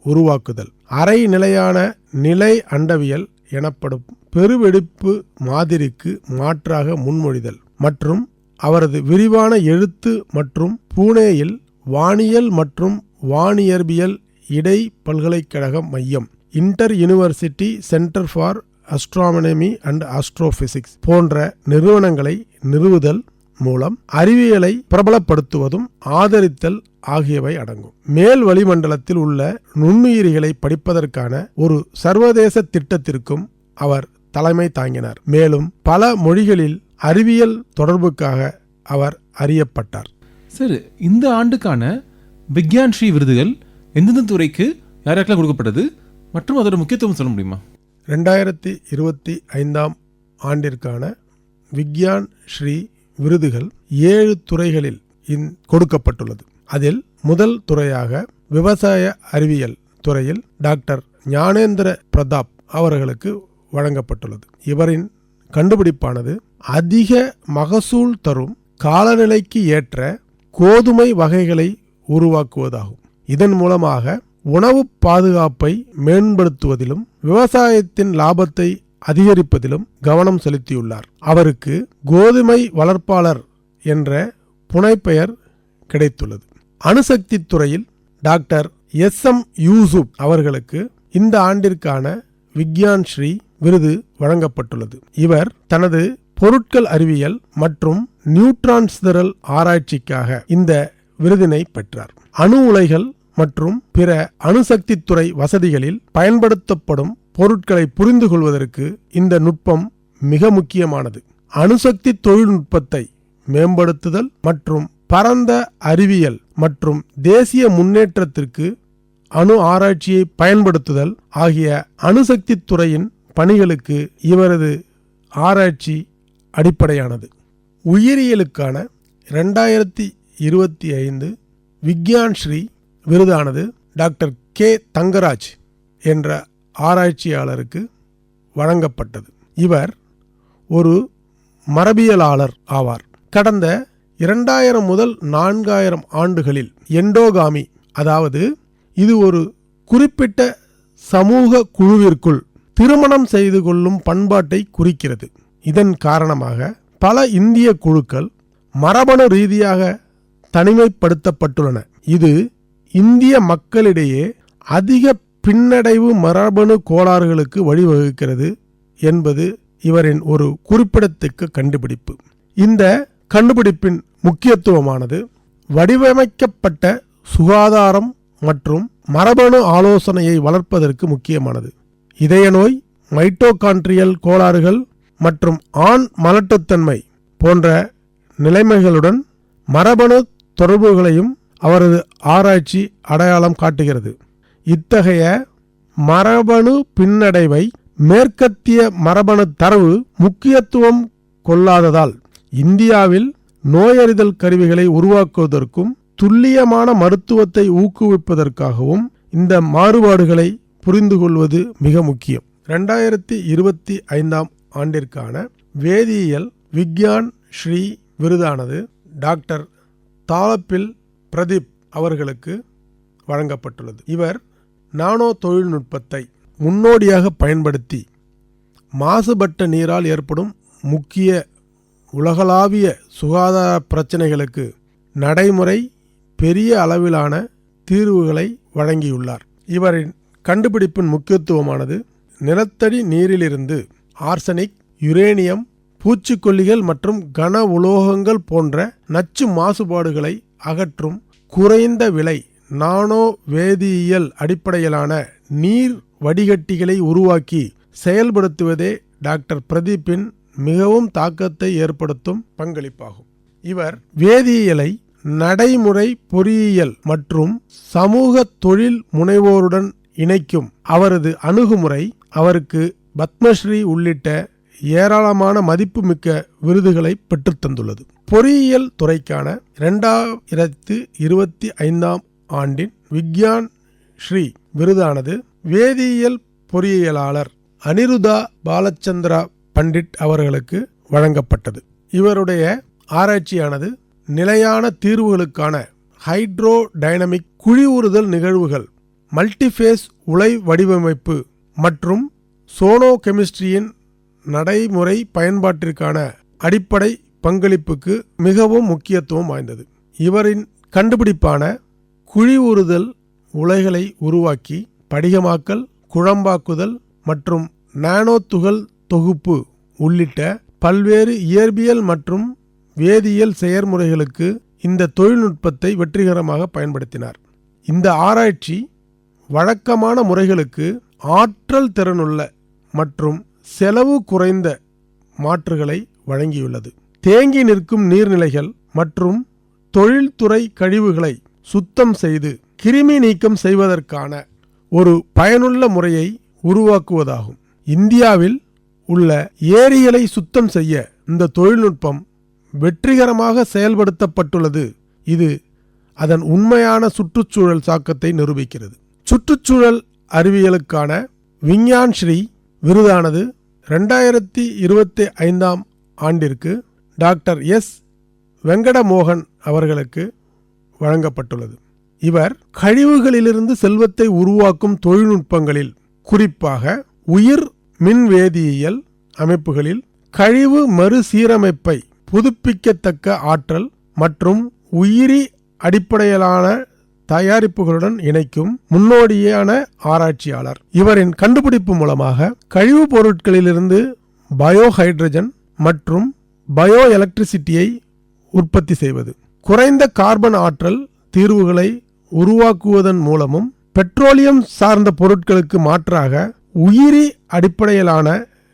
C: உருவாக்குதல், அரை நிலையான நிலை அண்டவியல் எனப்படும் பெருவெடிப்பு மாதிரிக்கு மாற்றாக முன்மொழிதல் மற்றும் அவரது விரிவான எழுத்து மற்றும் புனேயில் வானியல் மற்றும் வானியற்பியல் இடை பல்கலைக்கழக மையம் inter university centre for astronomy and astrophysics போன்ற நிறுவனங்களை நிறுவுதல் மூலம் அறிவியலை பிரபலப்படுத்துவதும் ஆதரித்தல் ஆகியவை அடங்கும். மேல் வளிமண்டலத்தில் உள்ள நுண்ணுயிரிகளை படிப்பதற்கான ஒரு சர்வதேச திட்டத்திற்கும் அவர் தலைமை தாங்கினார். மேலும் பல மொழிகளில் அறிவியல் தொடர்புக்காக அவர் அறியப்பட்டார்.
B: சார், இந்த ஆண்டுக்கான விக்யான் ஸ்ரீ விருதுகள் எந்தெந்த துறைக்கு யாருக்கெல்லாம் கொடுக்கப்பட்டது மற்றும் அதோட முக்கியத்துவம் சொல்ல முடியுமா?
C: 2025 ஆண்டிற்கான விக்யான் ஸ்ரீ விருதுகள் 7 துறைகளில் கொடுக்கப்பட்டுள்ளது. அதில் முதல் துறையாக விவசாய அறிவியல் துறையில் டாக்டர் ஞானேந்திர பிரதாப் அவர்களுக்கு வழங்கப்பட்டுள்ளது. இவரின் கண்டுபிடிப்பானது அதிக மகசூல் தரும் காலநிலைக்கு ஏற்ற கோதுமை வகைகளை உருவாக்குவதாகும். இதன் மூலமாக உணவு பாதுகாப்பை மேம்படுத்துவதிலும் விவசாயத்தின் லாபத்தை அதிகரிப்பதிலும் கவனம் செலுத்தியுள்ளார். அவருக்கு கோதுமை வளர்ப்பாளர் என்ற புனைப்பெயர் கிடைத்துள்ளது. அணுசக்தி துறையில் டாக்டர் SM யூசுப் அவர்களுக்கு இந்த ஆண்டிற்கான விக்யான் ஸ்ரீ விருது வழங்கப்பட்டுள்ளது. இவர் தனது பொருட்கள் அறிவியல் மற்றும் நியூட்ரான் சிதறல் ஆராய்ச்சிக்காக இந்த விருதினை பெற்றார். அணு உலைகள் மற்றும் பிற அணுசக்தி துறை வசதிகளில் பயன்படுத்தப்படும் பொருட்களை புரிந்து கொள்வதற்கு இந்த நுட்பம் மிக முக்கியமானது. அணுசக்தி தொழில்நுட்பத்தை மேம்படுத்துதல் மற்றும் பரந்த அறிவியல் மற்றும் தேசிய முன்னேற்றத்திற்கு அணு ஆராய்ச்சியை பயன்படுத்துதல் ஆகிய அணுசக்தி துறையின் பணிகளுக்கு இவரது ஆராய்ச்சி அடிப்படையானது. உயிரியலுக்கான 2025 விக்யான் ஸ்ரீ விருதானது டாக்டர் K. தங்கராஜ் என்ற ஆராய்ச்சியாளருக்கு வழங்கப்பட்டது. இவர் ஒரு மரபியலாளர் ஆவார். கடந்த 2000 முதல் 4000 ஆண்டுகளில் எண்டோகாமி, அதாவது இது ஒரு குறிப்பிட்ட சமூக குழுவிற்குள் திருமணம் செய்து கொள்ளும் பண்பாட்டை குறிக்கிறது. இதன் காரணமாக பல இந்திய குழுக்கள் மரபணு ரீதியாக தனிமைப்படுத்தப்பட்டுள்ளன. இது இந்திய மக்களிடையே அதிக பின்னடைவு மரபணு கோளாறுகளுக்கு வழிவகுக்கிறது என்பது இவரின் ஒரு குறிப்பிடத்தக்க கண்டுபிடிப்பு. இந்த கண்டுபிடிப்பின் முக்கியத்துவமானது வடிவமைக்கப்பட்ட சுகாதாரம் மற்றும் மரபணு ஆலோசனையை வளர்ப்பதற்கு முக்கியமானது. இதய நோய், மைட்டோகாண்ட்ரியல் கோளாறுகள் மற்றும் ஆண் மலட்டுத்தன்மை போன்ற நிலைமைகளுடன் மரபணு தொடர்புகளையும் அவரது ஆராய்ச்சி அடையாளம் காட்டுகிறது. இத்தகைய மரபணு பின்னடைவை மேற்கத்திய மரபணு தரவு முக்கியத்துவம் கொள்ளாததால் இந்தியாவில் நோயறிதல் கருவிகளை உருவாக்குவதற்கும் துல்லியமான மருத்துவத்தை ஊக்குவிப்பதற்காகவும் இந்த மாறுபாடுகளை புரிந்து கொள்வது மிக முக்கியம். 2025 ஆண்டிற்கான வேதியியல் விக்யான் ஸ்ரீ விருதானது டாக்டர் தாலப்பில் பிரதீப் அவர்களுக்கு வழங்கப்பட்டுள்ளது. இவர் நானோ தொழில்நுட்பத்தை முன்னோடியாக பயன்படுத்தி மாசுபட்ட நீரால் ஏற்படும் முக்கிய உலகளாவிய சுகாதார பிரச்சனைகளுக்கு நடைமுறை பெரிய அளவிலான தீர்வுகளை வழங்கியுள்ளார். இவரின் கண்டுபிடிப்பின் முக்கியத்துவமானது நிலத்தடி நீரிலிருந்து ஆர்சனிக், யுரேனியம், பூச்சிக்கொல்லிகள் மற்றும் கன உலோகங்கள் போன்ற நச்சு மாசுபாடுகளை அகற்றும் குறைந்த விலை நானோ வேதியியல் அடிப்படையிலான நீர் வடிகட்டிகளை உருவாக்கி செயல்படுத்துவதே டாக்டர் பிரதீப்பின் மிகவும் தாக்கத்தை ஏற்படுத்தும் பங்களிப்பாகும். இவர் வேதியியலை நடைமுறை பொறியியல் மற்றும் சமூக தொழில் முனைவோருடன் இணைக்கும் அவரது அணுகுமுறை அவருக்கு பத்மஸ்ரீ உள்ளிட்ட ஏராளமான மதிப்புமிக்க விருதுகளை பெற்றுத்தந்துள்ளது. பொறியியல் துறைக்கான 2025 ஆண்டின் விக்யான் ஸ்ரீ விருதானது வேதியியல் பொறியியலாளர் அனிருதா பாலச்சந்திரா பண்டிட் அவர்களுக்கு வழங்கப்பட்டது. இவருடைய ஆராய்ச்சியானது நிலையான தீர்வுகளுக்கான ஹைட்ரோ டைனமிக் குழிவுறுதல் நிகழ்வுகள், மல்டிஃபேஸ் உலை வடிவமைப்பு மற்றும் சோனோ கெமிஸ்ட்ரியின் நடைமுறை பயன்பாட்டிற்கான அடிப்படை பங்களிப்புக்கு மிகவும் முக்கியத்துவம் வாய்ந்தது. இவரின் கண்டுபிடிப்பான குழிவுறுதல் உலைகளை உருவாக்கி படிகமாக்கல், குழம்பாக்குதல் மற்றும் நானோ துகள் தொகுப்பு உள்ளிட்ட பல்வேறு இயற்பியல் மற்றும் வேதியியல் செயற்முறைகளுக்கு இந்த தொழில்நுட்பத்தை வெற்றிகரமாக பயன்படுத்தினார். இந்த ஆராய்ச்சி வழக்கமான முறைகளுக்கு ஆற்றல் திறனுள்ள மற்றும் செலவு குறைந்த மாற்றுகளை வழங்கியுள்ளது. தேங்கி நிற்கும் நீர்நிலைகள் மற்றும் தொழில்துறை கழிவுகளை சுத்தம் செய்து கிருமி நீக்கம் செய்வதற்கான ஒரு பயனுள்ள முறையை உருவாக்குவதாகும். இந்தியாவில் உள்ள ஏரிகளை சுத்தம் செய்ய இந்த தொழில்நுட்பம் வெற்றிகரமாக செயல்படுத்தப்பட்டுள்ளது. இது அதன் உண்மையான சுற்றுச்சூழல் தாக்கத்தை நிரூபிக்கிறது. சுற்றுச்சூழல் அறிவியலுக்கான விஞ்ஞான் ஸ்ரீ விருதானது 2025 ஆண்டிற்கு டாக்டர் S. வெங்கடமோகன் அவர்களுக்கு வழங்கப்பட்டுள்ளது. இவர் கழிவுகளிலிருந்து செல்வத்தை உருவாக்கும் தொழில்நுட்பங்களில், குறிப்பாக உயிர் மின்வேதியியல் அமைப்புகளில் கழிவு மறுசீரமைப்பை புதுப்பிக்கத்தக்க ஆற்றல் மற்றும் உயிரி அடிப்படையிலான தயாரிப்புகளுடன் இணைக்கும் முன்னோடியான ஆராய்ச்சியாளர். இவரின் கண்டுபிடிப்பு மூலமாக கழிவுப் பொருட்களிலிருந்து பயோஹைட்ரஜன் மற்றும் பயோ எலக்ட்ரிசிட்டியை உற்பத்தி செய்வது, குறைந்த கார்பன் ஆற்றல் தீர்வுகளை உருவாக்குவதன் மூலமும், பெட்ரோலியம் சார்ந்த பொருட்களுக்கு மாற்றாக உயிரி அடிப்படையிலான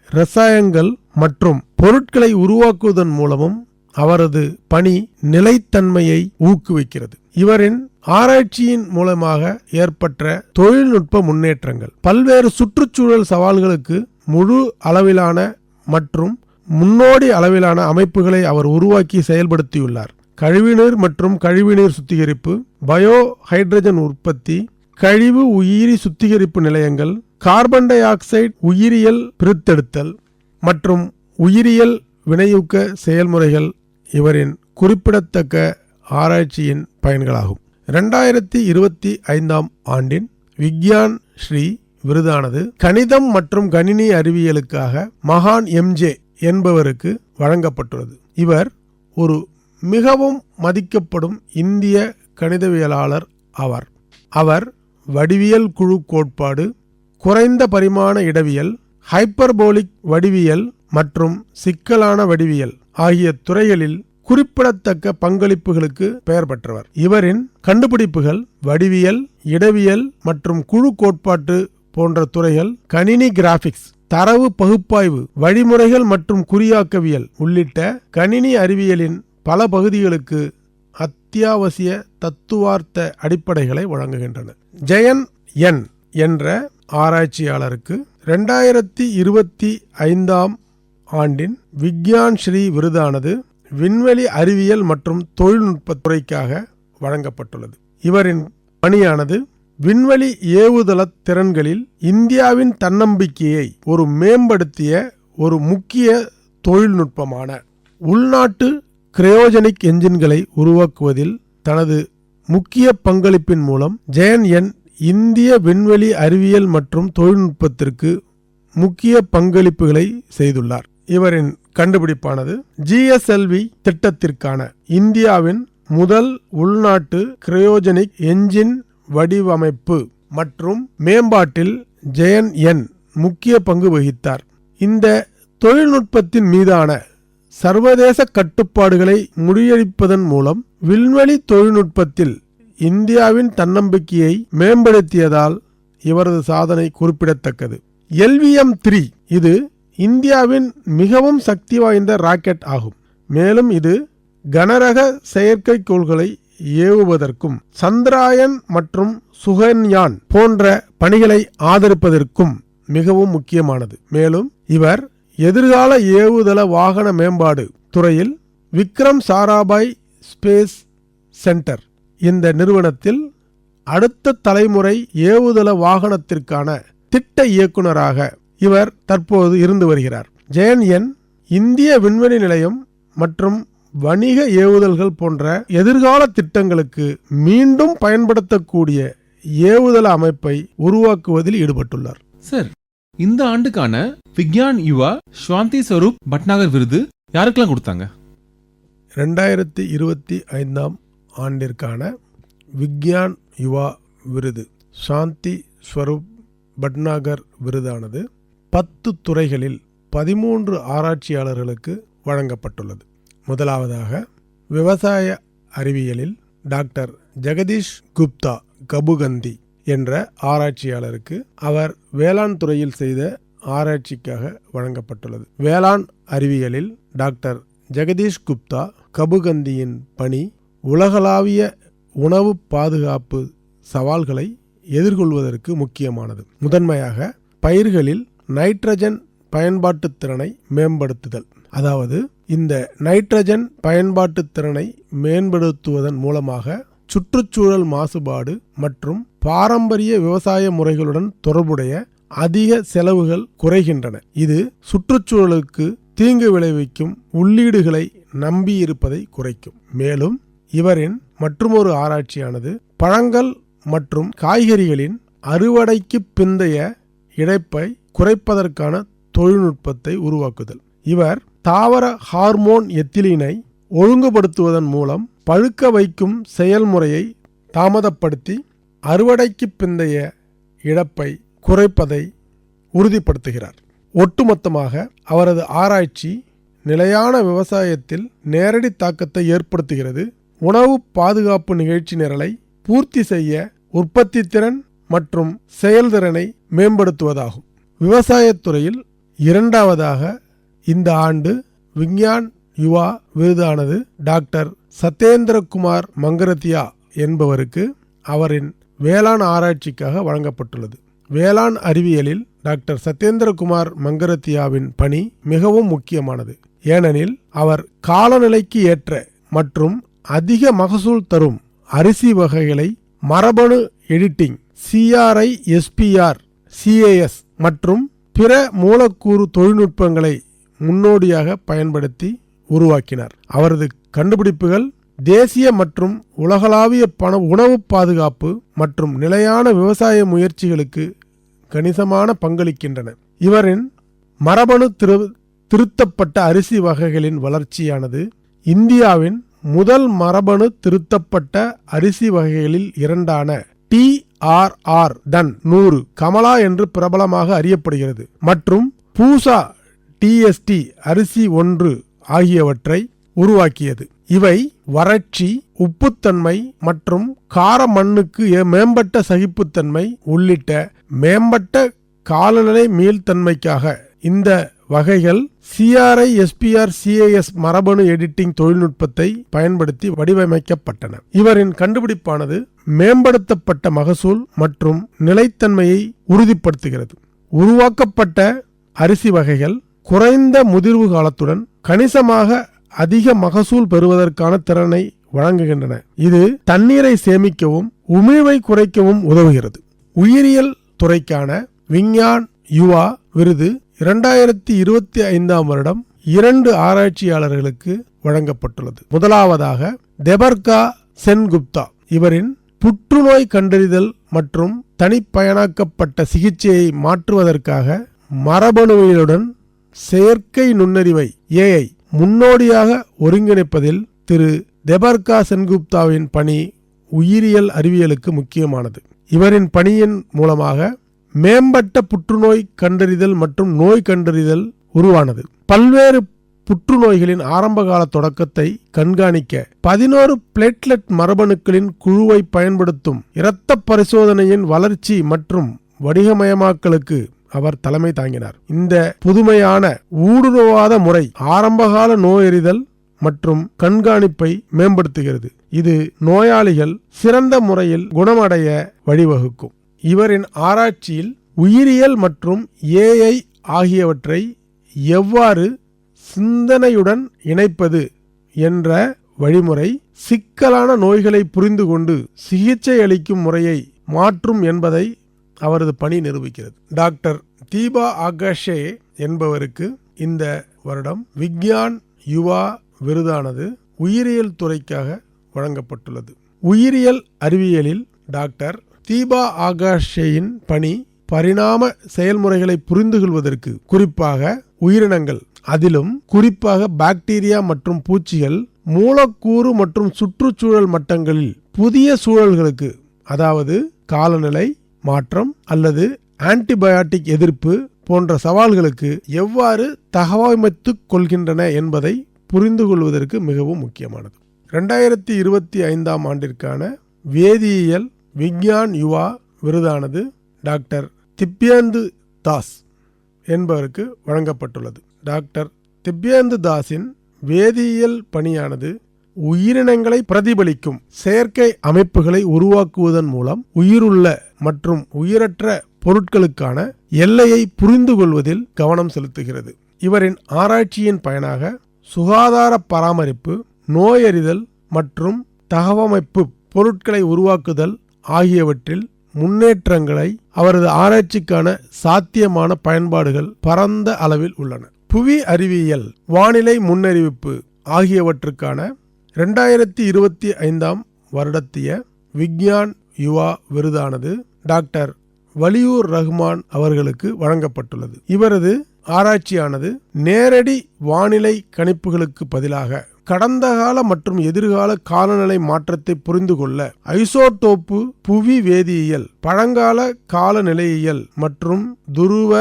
C: இரசாயனங்கள் மற்றும் பொருட்களை உருவாக்குவதன் மூலமும் அவரது பணி நிலைத்தன்மையை ஊக்குவிக்கிறது. இவரின் ஆராய்ச்சியின் மூலமாக ஏற்பட்ட தொழில்நுட்ப முன்னேற்றங்கள் பல்வேறு சுற்றுச்சூழல் சவால்களுக்கு முழு அளவிலான மற்றும் முன்னோடி அளவிலான அமைப்புகளை அவர் உருவாக்கி செயல்படுத்தியுள்ளார். கழிவுநீர் மற்றும் கழிவுநீர் சுத்திகரிப்பு, பயோ ஹைட்ரஜன் உற்பத்தி, கழிவு உயிரி சுத்திகரிப்பு நிலையங்கள், கார்பன் டை ஆக்சைடு உயிரியல் பிரித்தெடுத்தல் மற்றும் உயிரியல் வினையூக்க செயல்முறைகள் இவரின் குறிப்பிடத்தக்க ஆராய்ச்சியின் பயன்களாகும். 2025 ஆண்டின் விக்யான் ஸ்ரீ விருதானது கணிதம் மற்றும் கணினி அறிவியலுக்காக மகான் எம்ஜே என்பவருக்கு வழங்கப்பட்டுள்ளது. இவர் ஒரு மிகவும் மதிக்கப்படும் இந்திய கணிதவியலாளர் ஆவார். அவர் வடிவியல் குழு கோட்பாடு, குறைந்த பரிமாண இடவியல், ஹைப்பர்போலிக் வடிவியல் மற்றும் சிக்கலான வடிவியல் ஆகிய துறைகளில் குறிப்பிடத்தக்க பங்களிப்புகளுக்கு பெயர் பெற்றவர். இவரின் கண்டுபிடிப்புகள் வடிவியல், இடவியல் மற்றும் குழு கோட்பாட்டு போன்ற துறைகள், கணினி கிராபிக்ஸ், தரவு பகுப்பாய்வு, வழிமுறைகள் மற்றும் குறியாக்கவியல் உள்ளிட்ட கணினி அறிவியலின் பல பகுதிகளுக்கு அத்தியாவசிய தத்துவார்த்த அடிப்படைகளை வழங்குகின்றன. ஜெயன் என் என்ற ஆராய்ச்சியாளருக்கு 2025 ஆண்டின் விக்யான் ஸ்ரீ விருதானது விண்வெளி அறிவியல் மற்றும் தொழில்நுட்பத்துறைக்காக வழங்கப்பட்டுள்ளது. இவரின் பணியானது விண்வெளி ஏவுதள திறன்களில் இந்தியாவின் தன்னம்பிக்கையை ஒரு மேம்படுத்திய ஒரு முக்கிய தொழில்நுட்பமான உள்நாட்டு கிரையோஜெனிக் என்ஜின்களை உருவாக்குவதில் தனது முக்கிய பங்களிப்பின் மூலம் ஜெயன் என் இந்திய விண்வெளி அறிவியல் மற்றும் தொழில்நுட்பத்திற்கு முக்கிய பங்களிப்புகளை செய்துள்ளார். இவரின் கண்டுபிடிப்பானது GSLV திட்டத்திற்கான இந்தியாவின் முதல் உள்நாட்டு கிரையோஜெனிக் என்ஜின் வடிவமைப்பு மற்றும் மேம்பாட்டில் ஜெயன் என் முக்கிய பங்கு வகித்தார். இந்த தொழில்நுட்பத்தின் மீதான சர்வதேச கட்டுப்பாடுகளை முறியடிப்பதன் மூலம் விண்வெளி தொழில்நுட்பத்தில் இந்தியாவின் தன்னம்பிக்கையை மேம்படுத்தியதால் இவரது சாதனை குறிப்பிடத்தக்கது. LVM-3 இது இந்தியாவின் மிகவும் சக்தி வாய்ந்த ராக்கெட் ஆகும். மேலும் இது கனரக செயற்கைக்கோள்களை ஏவுவதற்கும் சந்திராயன் மற்றும் சுகன்யான் போன்ற பணிகளை ஆதரிப்பதற்கும் மிகவும் முக்கியமானது. மேலும் இவர் எதிர்கால ஏவுதள வாகன மேம்பாடு துறையில் விக்ரம் சாராபாய் ஸ்பேஸ் சென்டர் இந்த நிறுவனத்தில் அடுத்த தலைமுறை ஏவுதள வாகனத்திற்கான திட்ட இயக்குநராக இவர் தற்போது இருந்து வருகிறார். ஜெயன் என் இந்திய விண்வெளி நிலையம் மற்றும் வணிக ஏவுதல்கள் போன்ற எதிர்கால திட்டங்களுக்கு மீண்டும் பயன்படுத்தக்கூடிய ஏவுதள அமைப்பை உருவாக்குவதில் ஈடுபட்டுள்ளார்.
B: சார், இந்த ஆண்டுக்கான விக்யான் யுவா சாந்தி ஸ்வரூப் பட்நாகர் விருது யாருக்கெல்லாம் கொடுத்தாங்க?
C: 2025 ஆண்டிற்கான விக்யான் யுவா விருது சாந்தி ஸ்வரூப் பட்நாகர் விருதானது 10 துறைகளில் 13 ஆராய்ச்சியாளர்களுக்கு வழங்கப்பட்டுள்ளது. முதலாவதாக விவசாய அறிவியலில் டாக்டர் ஜெகதீஷ் குப்தா கபுகந்தி என்ற ஆராய்ச்சியாளருக்கு அவர் வேளாண் துறையில் செய்த ஆராய்ச்சிக்காக வழங்கப்பட்டுள்ளது. வேளாண் அறிவியலில் டாக்டர் ஜெகதீஷ் குப்தா கபுகந்தியின் பணி உலகளாவிய உணவு பாதுகாப்பு சவால்களை எதிர்கொள்வதற்கு முக்கியமானது. முதன்மையாக பயிர்களில் நைட்ரஜன் பயன்பாட்டு திறனை மேம்படுத்துதல். அதாவது இந்த நைட்ரஜன் பயன்பாட்டு திறனை மேம்படுத்துவதன் மூலமாக சுற்றுச்சூழல் மாசுபாடு மற்றும் பாரம்பரிய விவசாய முறைகளுடன் தொடர்புடைய அதிக செலவுகள் குறைகின்றன. இது சுற்றுச்சூழலுக்கு தீங்கு விளைவிக்கும் உள்ளீடுகளை நம்பியிருப்பதை குறைக்கும். மேலும் இவரின் மற்றுமொரு ஆராய்ச்சியானது பழங்கள் மற்றும் காய்கறிகளின் அறுவடைக்கு பிந்தைய இழப்பை குறைப்பதற்கான தொழில்நுட்பத்தை உருவாக்குதல். இவர் தாவர ஹார்மோன் எத்திலீனை ஒழுங்குபடுத்துவதன் மூலம் பழுக்க வைக்கும் செயல்முறையை தாமதப்படுத்தி அறுவடைக்கு பிந்தைய இழப்பை குறைப்பதை உறுதிப்படுத்துகிறார். ஒட்டுமொத்தமாக அவரது ஆராய்ச்சி நிலையான விவசாயத்தில் நேரடி தாக்கத்தை ஏற்படுத்துகிறது. உணவு பாதுகாப்பு நிகழ்ச்சி நிரலை பூர்த்தி செய்ய உற்பத்தி திறன் மற்றும் செயல்திறனை மேம்படுத்துவதாகும். விவசாயத்துறையில் இரண்டாவதாக இந்த ஆண்டு விஞ்ஞான் யுவா விருதானது டாக்டர் சத்யேந்திரகுமார் மங்கரத்தியா என்பவருக்கு அவரின் வேளாண் ஆராய்ச்சிக்காக வழங்கப்பட்டுள்ளது. வேளாண் அறிவியலில் டாக்டர் சத்யேந்திரகுமார் மங்கரத்தியாவின் பணி மிகவும் முக்கியமானது. ஏனெனில் அவர் காலநிலைக்கு ஏற்ற மற்றும் அதிக மகசூல் தரும் அரிசி வகைகளை மரபணு எடிட்டிங், CRISPR, CAS மற்றும் பிற மூலக்கூறு தொழில்நுட்பங்களை முன்னோடியாக பயன்படுத்தி உருவாக்கினார். அவரது கண்டுபிடிப்புகள் தேசிய மற்றும் உலகளாவிய உணவு பாதுகாப்பு மற்றும் நிலையான விவசாய முயற்சிகளுக்கு கணிசமான பங்களிக்கின்றன. இவரின் மரபணு திருத்தப்பட்ட அரிசி வகைகளின் வளர்ச்சியானது இந்தியாவின் முதல் மரபணு திருத்தப்பட்ட அரிசி வகைகளில் இரண்டான TRR 100 கமலா என்று பிரபலமாக அறியப்படுகிறது மற்றும் பூசா TST அரிசி 1 ஆகியவற்றை உருவாக்கியது. இவை வறட்சி, உப்புத்தன்மை மற்றும் கார மண்ணுக்கு மேம்பட்ட சகிப்புத்தன்மை உள்ளிட்ட மேம்பட்ட காலநிலை மீள்தன்மைக்காக இந்த வகைகள் CRISPR CAS மரபணு எடிட்டிங் தொழில்நுட்பத்தை பயன்படுத்தி வடிவமைக்கப்பட்டன. இவரின் கண்டுபிடிப்பானது மேம்படுத்தப்பட்ட மகசூல் மற்றும் நிலைத்தன்மையை உறுதிப்படுத்துகிறது. உருவாக்கப்பட்ட அரிசி வகைகள் குறைந்த முதிர்வு காலத்துடன் கணிசமாக அதிக மகசூல் பெறுவதற்கான திறனை வழங்குகின்றன. இது தண்ணீரை சேமிக்கவும் உமிழ்வை குறைக்கவும் உதவுகிறது. உயிரியல் துறைக்கான விஞ்ஞான் யுவா விருது 2025 வருடம் 2 ஆராய்ச்சியாளர்களுக்கு வழங்கப்பட்டுள்ளது. முதலாவதாக தெபர்கா சென்குப்தா. இவரின் புற்றுநோய் கண்டறிதல் மற்றும் தனிப்பயனாக்கப்பட்ட சிகிச்சையை மாற்றுவதற்காக மரபணுவியலுடன் செயற்கை நுண்ணறிவை AI முன்னோடியாக ஒருங்கிணைப்பதில் திரு தெபர்கா சென்குப்தாவின் பணி உயிரியல் அறிவியலுக்கு முக்கியமானது. இவரின் பணியின் மூலமாக மேம்பட்ட புற்றுநோய் கண்டறிதல் மற்றும் நோய் கண்டறிதல் உருவானது. பல்வேறு புற்றுநோய்களின் ஆரம்பகால தொடக்கத்தை கண்காணிக்க 11 பிளேட்லெட் மரபணுக்களின் குழுவை பயன்படுத்தும் இரத்த பரிசோதனையின் வளர்ச்சி மற்றும் வடிவமயமாக்கலுக்கு அவர் தலைமை தாங்கினார். இந்த புதுமையான ஊடுருவாத முறை ஆரம்பகால நோயறிதல் மற்றும் கண்காணிப்பை மேம்படுத்துகிறது. இது நோயாளிகள் சிறந்த முறையில் குணமடைய வழிவகுக்கும். இவரின் ஆராய்ச்சியில் உயிரியல் மற்றும் AI ஆகியவற்றை எவ்வாறு சிந்தனையுடன் இணைப்பது என்ற வழிமுறை சிக்கலான நோய்களை புரிந்து கொண்டு சிகிச்சை அளிக்கும் முறையை மாற்றும் என்பதை அவரது பணி நிரூபிக்கிறது. டாக்டர் தீபா ஆகாஷே என்பவருக்கு இந்த வருடம் விக்யான் யுவா விருதானது உயிரியல் துறைக்காக வழங்கப்பட்டுள்ளது. உயிரியல் அறிவியலில் டாக்டர் தீபா ஆகாஷேயின் பணி பரிணாம செயல்முறைகளை புரிந்து கொள்வதற்கு, குறிப்பாக உயிரினங்கள், அதிலும் குறிப்பாக பாக்டீரியா மற்றும் பூச்சிகள் மூலக்கூறு மற்றும் சுற்றுச்சூழல் மட்டங்களில் புதிய சூழல்களுக்கு, அதாவது காலநிலை மாற்றம் அல்லது ஆன்டிபயாட்டிக் எதிர்ப்பு போன்ற சவால்களுக்கு எவ்வாறு தகவமைத்துக் கொள்கின்றன என்பதை புரிந்து கொள்வதற்கு மிகவும் முக்கியமானது. 2025 ஆண்டிற்கான வேதியியல் விக்யான் யுவா விருதானது டாக்டர் திப்யேந்து தாஸ் என்பவருக்கு வழங்கப்பட்டுள்ளது. டாக்டர் திப்யேந்து தாஸின் வேதியியல் பணியானது உயிரினங்களை பிரதிபலிக்கும் செயற்கை அமைப்புகளை உருவாக்குவதன் மூலம் உயிருள்ள மற்றும் உயிரற்ற பொருட்களுக்கான எல்லையை புரிந்து கொள்வதில் கவனம் செலுத்துகிறது. இவரின் ஆராய்ச்சியின் பயனாக சுகாதார பராமரிப்பு, நோயறிதல் மற்றும் தகவமைப்பு பொருட்களை உருவாக்குதல் ஆகியவற்றில் முன்னேற்றங்களை அவரது ஆராய்ச்சிக்கான சாத்தியமான பயன்பாடுகள் பரந்த அளவில் உள்ளன. புவி அறிவியல், வானிலை முன்னறிவிப்பு ஆகியவற்றுக்கான 2025 வருடத்திய விக்ஞான் யுவா விருதானது டாக்டர் வலியூர் ரஹ்மான் அவர்களுக்கு வழங்கப்பட்டுள்ளது. இவரது ஆராய்ச்சியானது நேரடி வானிலை கணிப்புகளுக்கு பதிலாக கடந்த கால மற்றும் எதிர்கால காலநிலை மாற்றத்தை புரிந்து கொள்ள ஐசோடோப்பு, புவி வேதியியல், பழங்கால காலநிலையியல் மற்றும் துருவ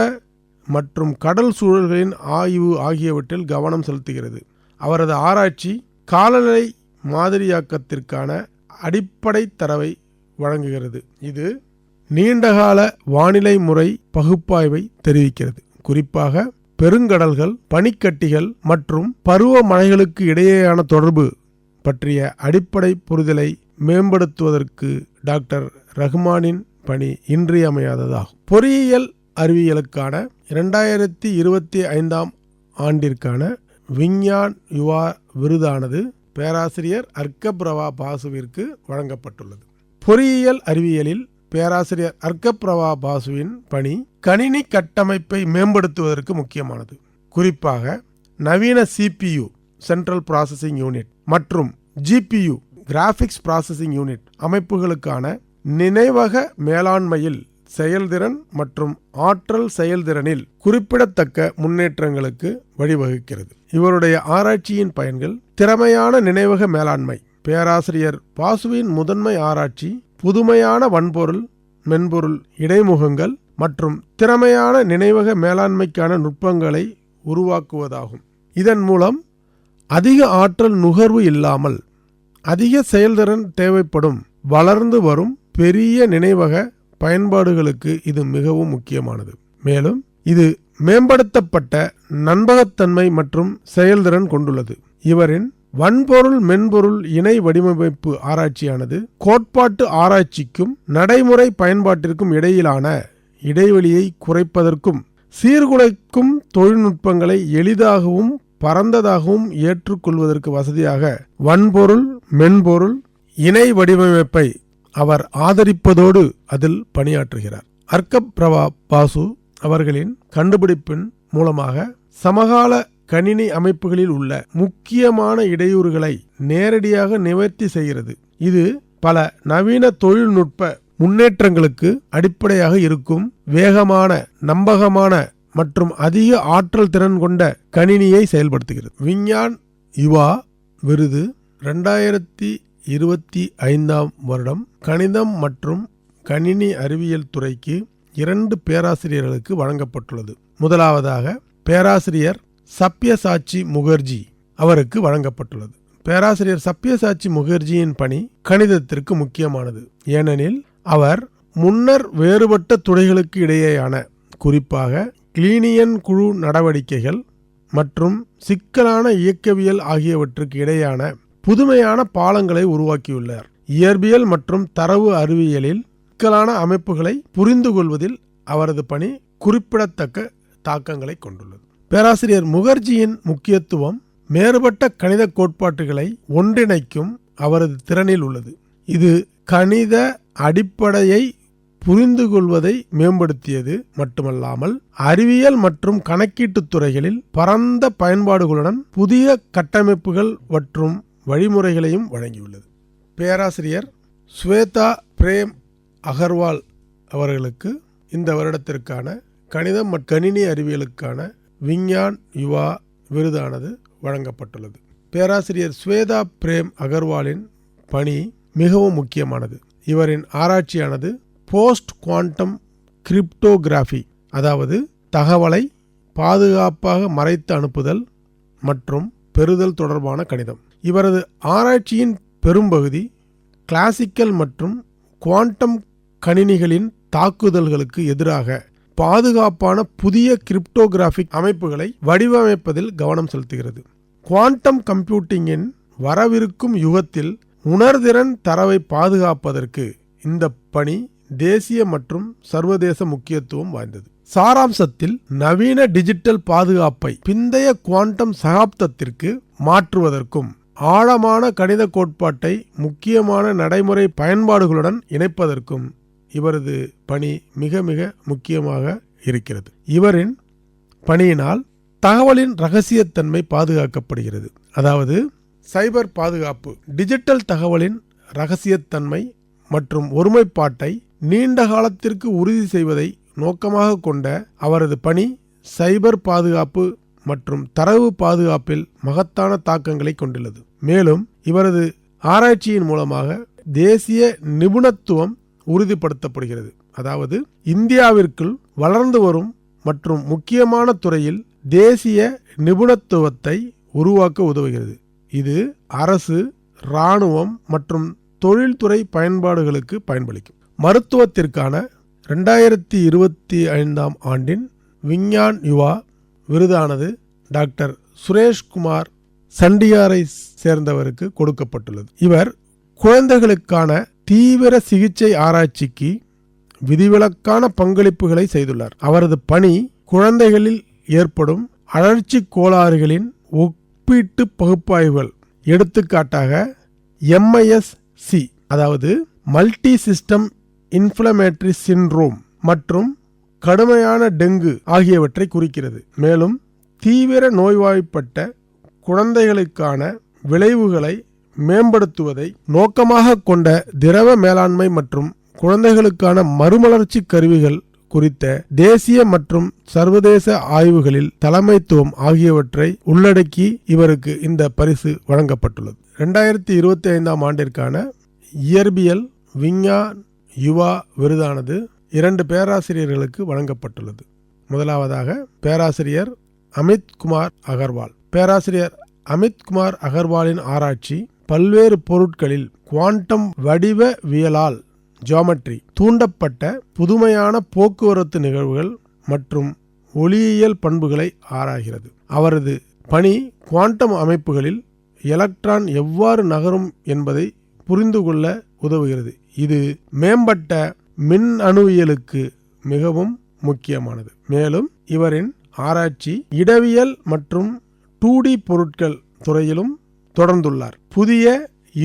C: மற்றும் கடல் சூழல்களின் ஆய்வு ஆகியவற்றில் கவனம் செலுத்துகிறது. அவரது ஆராய்ச்சி காலநிலை மாதிரியாக்கத்திற்கான அடிப்படை தரவை வழங்குகிறது. இது நீண்டகால வானிலை முறை பகுப்பாய்வை தெரிவிக்கிறது. குறிப்பாக பெருங்கடல்கள், பனிக்கட்டிகள் மற்றும் பருவமழைகளுக்கு இடையேயான தொடர்பு பற்றிய அடிப்படை புரிதலை மேம்படுத்துவதற்கு டாக்டர் ரஹ்மானின் பணி இன்றியமையாததாகும். பொறியியல் அறிவியலுக்கான 2025 ஆண்டிற்கான விஞ்ஞான் யுவா விருதானது பேராசிரியர் அர்க்கப்ரவா பாசுவிற்கு வழங்கப்பட்டுள்ளது. பொறியியல் அறிவியலில் பேராசிரியர் அர்க்கப்ரவா பாசுவின் பணி கணினி கட்டமைப்பை மேம்படுத்துவதற்கு முக்கியமானது. குறிப்பாக நவீன CPU சென்ட்ரல் ப்ராசஸிங் யூனிட் மற்றும் GPU கிராஃபிக்ஸ் ப்ராசஸிங் யூனிட் அமைப்புகளுக்கான நினைவக மேலாண்மையில் செயல்திறன் மற்றும் ஆற்றல் செயல்திறனில் குறிப்பிடத்தக்க முன்னேற்றங்களுக்கு வழிவகுக்கிறது. இவருடைய ஆராய்ச்சியின் பயன்கள் திறமையான நினைவக மேலாண்மை. பேராசிரியர் பாசுவின் முதன்மை ஆராய்ச்சி புதுமையான வன்பொருள், மென்பொருள் இடைமுகங்கள் மற்றும் திறமையான நினைவக மேலாண்மைக்கான நுட்பங்களை உருவாக்குவதாகும். இதன் மூலம் அதிக ஆற்றல் நுகர்வு இல்லாமல் அதிக செயல்திறன் தேவைப்படும் வளர்ந்து வரும் பெரிய நினைவக பயன்பாடுகளுக்கு இது மிகவும் முக்கியமானது. மேலும் இது மேம்படுத்தப்பட்ட நம்பகத்தன்மை மற்றும் செயல்திறன் கொண்டுள்ளது. இவரின் வன்பொருள் மென்பொருள் இணை வடிவமைப்பு ஆராய்ச்சியானது கோட்பாட்டு ஆராய்ச்சிக்கும் நடைமுறை பயன்பாட்டிற்கும் இடையிலான இடைவெளியை குறைப்பதற்கும் சீர்குலைக்கும் தொழில்நுட்பங்களை எளிதாகவும் பரந்ததாகவும் ஏற்றுக்கொள்வதற்கு வசதியாக வன்பொருள் மென்பொருள் இணை வடிவமைப்பை அவர் ஆதரிப்பதோடு அதில் பணியாற்றுகிறார். அர்க்கப்ரவா பாசு அவர்களின் கண்டுபிடிப்பின் மூலமாக சமகால கணினி அமைப்புகளில் உள்ள முக்கியமான இடையூறுகளை நேரடியாக நிவர்த்தி செய்கிறது. இது பல நவீன தொழில்நுட்ப முன்னேற்றங்களுக்கு அடிப்படையாக இருக்கும் வேகமான, நம்பகமான மற்றும் அதிக ஆற்றல் திறன் கொண்ட கணினியை செயல்படுத்துகிறது. விஞ்ஞான் யுவா விருது 2025 வருடம் கணிதம் மற்றும் கணினி அறிவியல் துறைக்கு 2 பேராசிரியர்களுக்கு வழங்கப்பட்டுள்ளது. முதலாவதாக பேராசிரியர் சப்யசாச்சி முகர்ஜி அவருக்கு வழங்கப்பட்டுள்ளது. பேராசிரியர் சப்யசாச்சி முகர்ஜியின் பணி கணிதத்திற்கு முக்கியமானது. ஏனெனில் அவர் முன்னர் வேறுபட்ட துறைகளுக்கு இடையேயான, குறிப்பாக கிளீனியன் குழு நடவடிக்கைகள் மற்றும் சிக்கலான இயக்கவியல் ஆகியவற்றுக்கு இடையேயான புதுமையான பாலங்களை உருவாக்கியுள்ளார். இயற்பியல் மற்றும் தரவு அறிவியலில் சிக்கலான அமைப்புகளை புரிந்து கொள்வதில் அவரது பணி குறிப்பிடத்தக்க தாக்கங்களை கொண்டுள்ளது. பேராசிரியர் முகர்ஜியின் முக்கியத்துவம் மேறுபட்ட கணித கோட்பாட்டுகளை ஒன்றிணைக்கும் அவரது திறனில் உள்ளது. இது கணித அடிப்படையை புரிந்து கொள்வதை மேம்படுத்தியது மட்டுமல்லாமல் அறிவியல் மற்றும் கணக்கீட்டு துறைகளில் பரந்த பயன்பாடுகளுடன் புதிய கட்டமைப்புகள் மற்றும் வழிமுறைகளையும் வழங்கியுள்ளது. பேராசிரியர் ஸ்வேதா பிரேம் அகர்வால் அவர்களுக்கு இந்த வருடத்திற்கான கணிதம் மற்றும் கணினி அறிவியலுக்கான விஞ்ஞான் யுவா விருதானது வழங்கப்பட்டுள்ளது. பேராசிரியர் ஸ்வேதா பிரேம் அகர்வாலின் பணி மிகவும் முக்கியமானது. இவரின் ஆராய்ச்சியானது போஸ்ட் குவாண்டம் கிரிப்டோகிராஃபி, அதாவது தகவலை பாதுகாப்பாக மறைத்து அனுப்புதல் மற்றும் பெறுதல் தொடர்பான கணிதம். இவரது ஆராய்ச்சியின் பெரும்பகுதி கிளாசிக்கல் மற்றும் குவாண்டம் கணினிகளின் தாக்குதல்களுக்கு எதிராக பாதுகாப்பான புதிய கிரிப்டோகிராஃபிக் அமைப்புகளை வடிவமைப்பதில் கவனம் செலுத்துகிறது. குவாண்டம் கம்ப்யூட்டிங்கின் வரவிருக்கும் யுகத்தில் உணர்திறன் தரவை பாதுகாப்பதற்கு இந்த பணி தேசிய மற்றும் சர்வதேச முக்கியத்துவம் வாய்ந்தது. சாராம்சத்தில் நவீன டிஜிட்டல் பாதுகாப்பை பிந்தைய குவாண்டம் சகாப்தத்திற்கு மாற்றுவதற்கும் ஆழமான கணித கோட்பாட்டை முக்கியமான நடைமுறை பயன்பாடுகளுடன் இணைப்பதற்கும் இவரது பணி மிக மிக முக்கியமாக இருக்கிறது. இவரின் பணியினால் தகவலின் இரகசியத்தன்மை பாதுகாக்கப்படுகிறது. அதாவது சைபர் பாதுகாப்பு டிஜிட்டல் தகவலின் இரகசியத்தன்மை மற்றும் ஒருமைப்பாட்டை நீண்ட காலத்திற்கு உறுதி செய்வதை நோக்கமாக கொண்ட அவரது பணி சைபர் பாதுகாப்பு மற்றும் தரவு பாதுகாப்பில் மகத்தான தாக்கங்களை கொண்டுள்ளது. மேலும் இவரது ஆராய்ச்சியின் மூலமாக தேசிய நிபுணத்துவம் உறுதிப்படுத்தப்படுகிறது. அதாவது இந்தியாவிற்குள் வளர்ந்து வரும் மற்றும் முக்கியமான துறையில் தேசிய நிபுணத்துவத்தை உருவாக்க உதவுகிறது. இது அரசு, இராணுவம் மற்றும் தொழில்துறை பயன்பாடுகளுக்கு பயன்பளிக்கும். மருத்துவத்திற்கான 2025 ஆண்டின் விஞ்ஞான் யுவா விருதானது டாக்டர் சுரேஷ்குமார் சண்டிகாரை சேர்ந்தவருக்கு கொடுக்கப்பட்டுள்ளது. இவர் குழந்தைகளுக்கான தீவிர சிகிச்சை ஆராய்ச்சிக்கு விதிவிலக்கான பங்களிப்புகளை செய்துள்ளார். அவரது பணி குழந்தைகளில் ஏற்படும் அழற்சி கோளாறுகளின் ஒப்பீட்டு பகுப்பாய்வுகள், எடுத்துக்காட்டாக MIS-C அதாவது மல்டி சிஸ்டம் இன்ஃப்ளமேட்டரி சிண்ட்ரோம் மற்றும் கடுமையான டெங்கு ஆகியவற்றை குறிக்கிறது. மேலும் தீவிர நோய்வாய்ப்பட்ட குழந்தைகளுக்கான விளைவுகளை மேம்படுத்துவதை நோக்கமாக கொண்ட திரவ மேலாண்மை மற்றும் குழந்தைகளுக்கான மறுமலர்ச்சி கருவிகள் குறித்த தேசிய மற்றும் சர்வதேச ஆய்வுகளில் தலைமைத்துவம் ஆகியவற்றை உள்ளடக்கி இவருக்கு இந்த பரிசு வழங்கப்பட்டுள்ளது. 2025 ஆண்டிற்கான இயற்பியல் விஞ்ஞான் யுவா விருதானது 2 பேராசிரியர்களுக்கு வழங்கப்பட்டுள்ளது. முதலாவதாக பேராசிரியர் அமித் குமார் அகர்வால். பேராசிரியர் அமித் குமார் அகர்வாலின் ஆராய்ச்சி பல்வேறு பொருட்களில் குவாண்டம் வடிவவியலால் ஜியோமெட்ரி தூண்டப்பட்ட புதுமையான போக்குவரத்து நிகழ்வுகள் மற்றும் ஒளியியல் பண்புகளை ஆராய்கிறது. அவரது பணி குவாண்டம் அமைப்புகளில் எலக்ட்ரான் எவ்வாறு நகரும் என்பதை புரிந்து கொள்ள உதவுகிறது. இது மேம்பட்ட மின் அணுவியலுக்கு மிகவும் முக்கியமானது. மேலும் இவரின் ஆராய்ச்சி இடவியல் மற்றும் 2D பொருட்கள் துறையிலும் தொடர்ந்துள்ளார். புதிய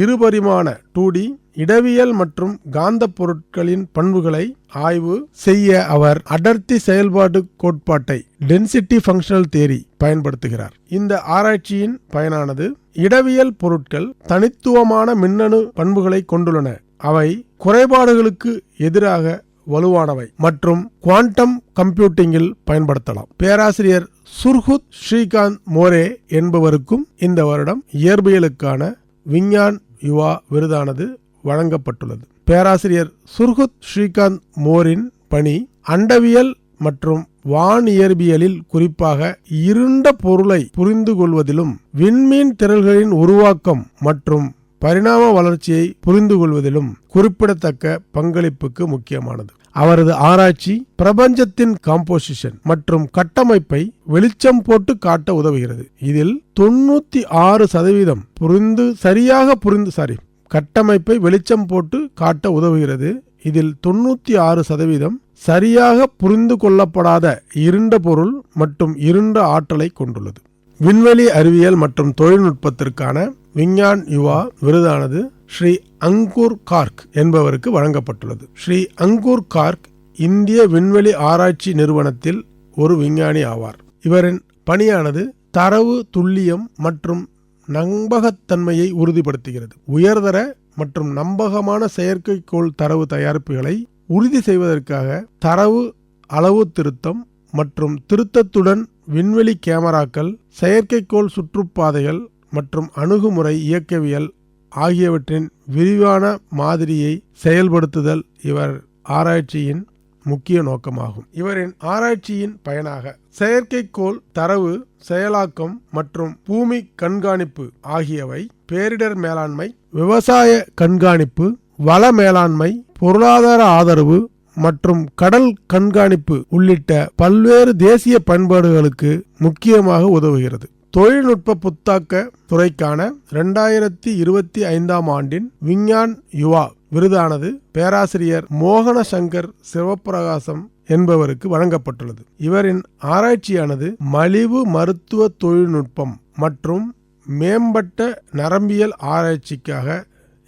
C: இருபரிமாண 2D இடவியல் மற்றும் காந்த பொருட்களின் பண்புகளை ஆய்வு செய்ய அவர் அடர்த்தி செயல்பாடு கோட்பாட்டை டென்சிட்டி ஃபங்க்ஷனல் தியரி பயன்படுத்துகிறார். இந்த ஆராய்ச்சியின் பயனானது இடவியல் பொருட்கள் தனித்துவமான மின்னணு பண்புகளை கொண்டுள்ளன. அவை குறைபாடுகளுக்கு எதிராக வலுவானவை மற்றும் குவாண்டம் கம்ப்யூட்டிங்கில் பயன்படுத்தலாம். பேராசிரியர் சுர்ஹுத் ஸ்ரீகாந்த் மோரே என்பவருக்கும் இந்த வருடம் இயற்பியலுக்கான விஞ்ஞான் யுவா விருதானது வழங்கப்பட்டுள்ளது. பேராசிரியர் சுர்ஹுத் ஸ்ரீகாந்த் மோரின் பணி அண்டவியல் மற்றும் வானியற்பியலில் குறிப்பாக இருண்ட பொருளை புரிந்து கொள்வதிலும் விண்மீன் திரள்களின் உருவாக்கம் மற்றும் பரிணாம வளர்ச்சியை புரிந்து கொள்வதிலும் குறிப்பிடத்தக்க பங்களிப்புக்கு முக்கியமானது. அவரது ஆராய்ச்சி பிரபஞ்சத்தின் காம்போசிஷன் மற்றும் கட்டமைப்பை வெளிச்சம் போட்டு காட்ட உதவுகிறது. இதில் 96% கட்டமைப்பை வெளிச்சம் போட்டு காட்ட உதவுகிறது. இதில் 96% சரியாக புரிந்து கொள்ளப்படாத இருண்ட பொருள் மற்றும் இருண்ட ஆற்றலை கொண்டுள்ளது. விண்வெளி அறிவியல் மற்றும் தொழில்நுட்பத்திற்கான விஞ்ஞான் யுவா விருதானது ஸ்ரீ அங்கூர் கார்க் என்பவருக்கு வழங்கப்பட்டுள்ளது. ஸ்ரீ அங்கூர் கார்க் இந்திய விண்வெளி ஆராய்ச்சி நிறுவனத்தில் ஒரு விஞ்ஞானி ஆவார். இவரின் பணியானது தரவு துல்லியம் மற்றும் நம்பகத்தன்மையை உறுதிப்படுத்துகிறது. உயர்தர மற்றும் நம்பகமான செயற்கைக்கோள் தரவு தயாரிப்புகளை உறுதி செய்வதற்காக தரவு அளவு திருத்தம் மற்றும் திருத்தத்துடன் விண்வெளி கேமராக்கள், செயற்கைக்கோள் சுற்றுப்பாதைகள் மற்றும் அணுகுமுறை இயக்கவியல் ஆகியவற்றின் விரிவான மாதிரியை செயல்படுத்துதல் இவர் ஆராய்ச்சியின் முக்கிய நோக்கமாகும். இவரின் ஆராய்ச்சியின் பயனாக செயற்கைக்கோள் தரவு செயலாக்கம் மற்றும் பூமி கண்காணிப்பு ஆகியவை பேரிடர் மேலாண்மை, விவசாய கண்காணிப்பு, வள மேலாண்மை, பொருளாதார ஆதரவு மற்றும் கடல் கண்காணிப்பு உள்ளிட்ட பல்வேறு தேசிய பயன்பாடுகளுக்கு முக்கியமாக உதவுகிறது. தொழில்நுட்ப புத்தாக்க துறைக்கான 2025 ஆண்டின் விஞ்ஞான் யுவா விருதானது பேராசிரியர் மோகன சங்கர் சிவப்பிரகாசம் என்பவருக்கு வழங்கப்பட்டுள்ளது. இவரின் ஆராய்ச்சியானது மலிவு மருத்துவ தொழில்நுட்பம் மற்றும் மேம்பட்ட நரம்பியல் ஆராய்ச்சிக்காக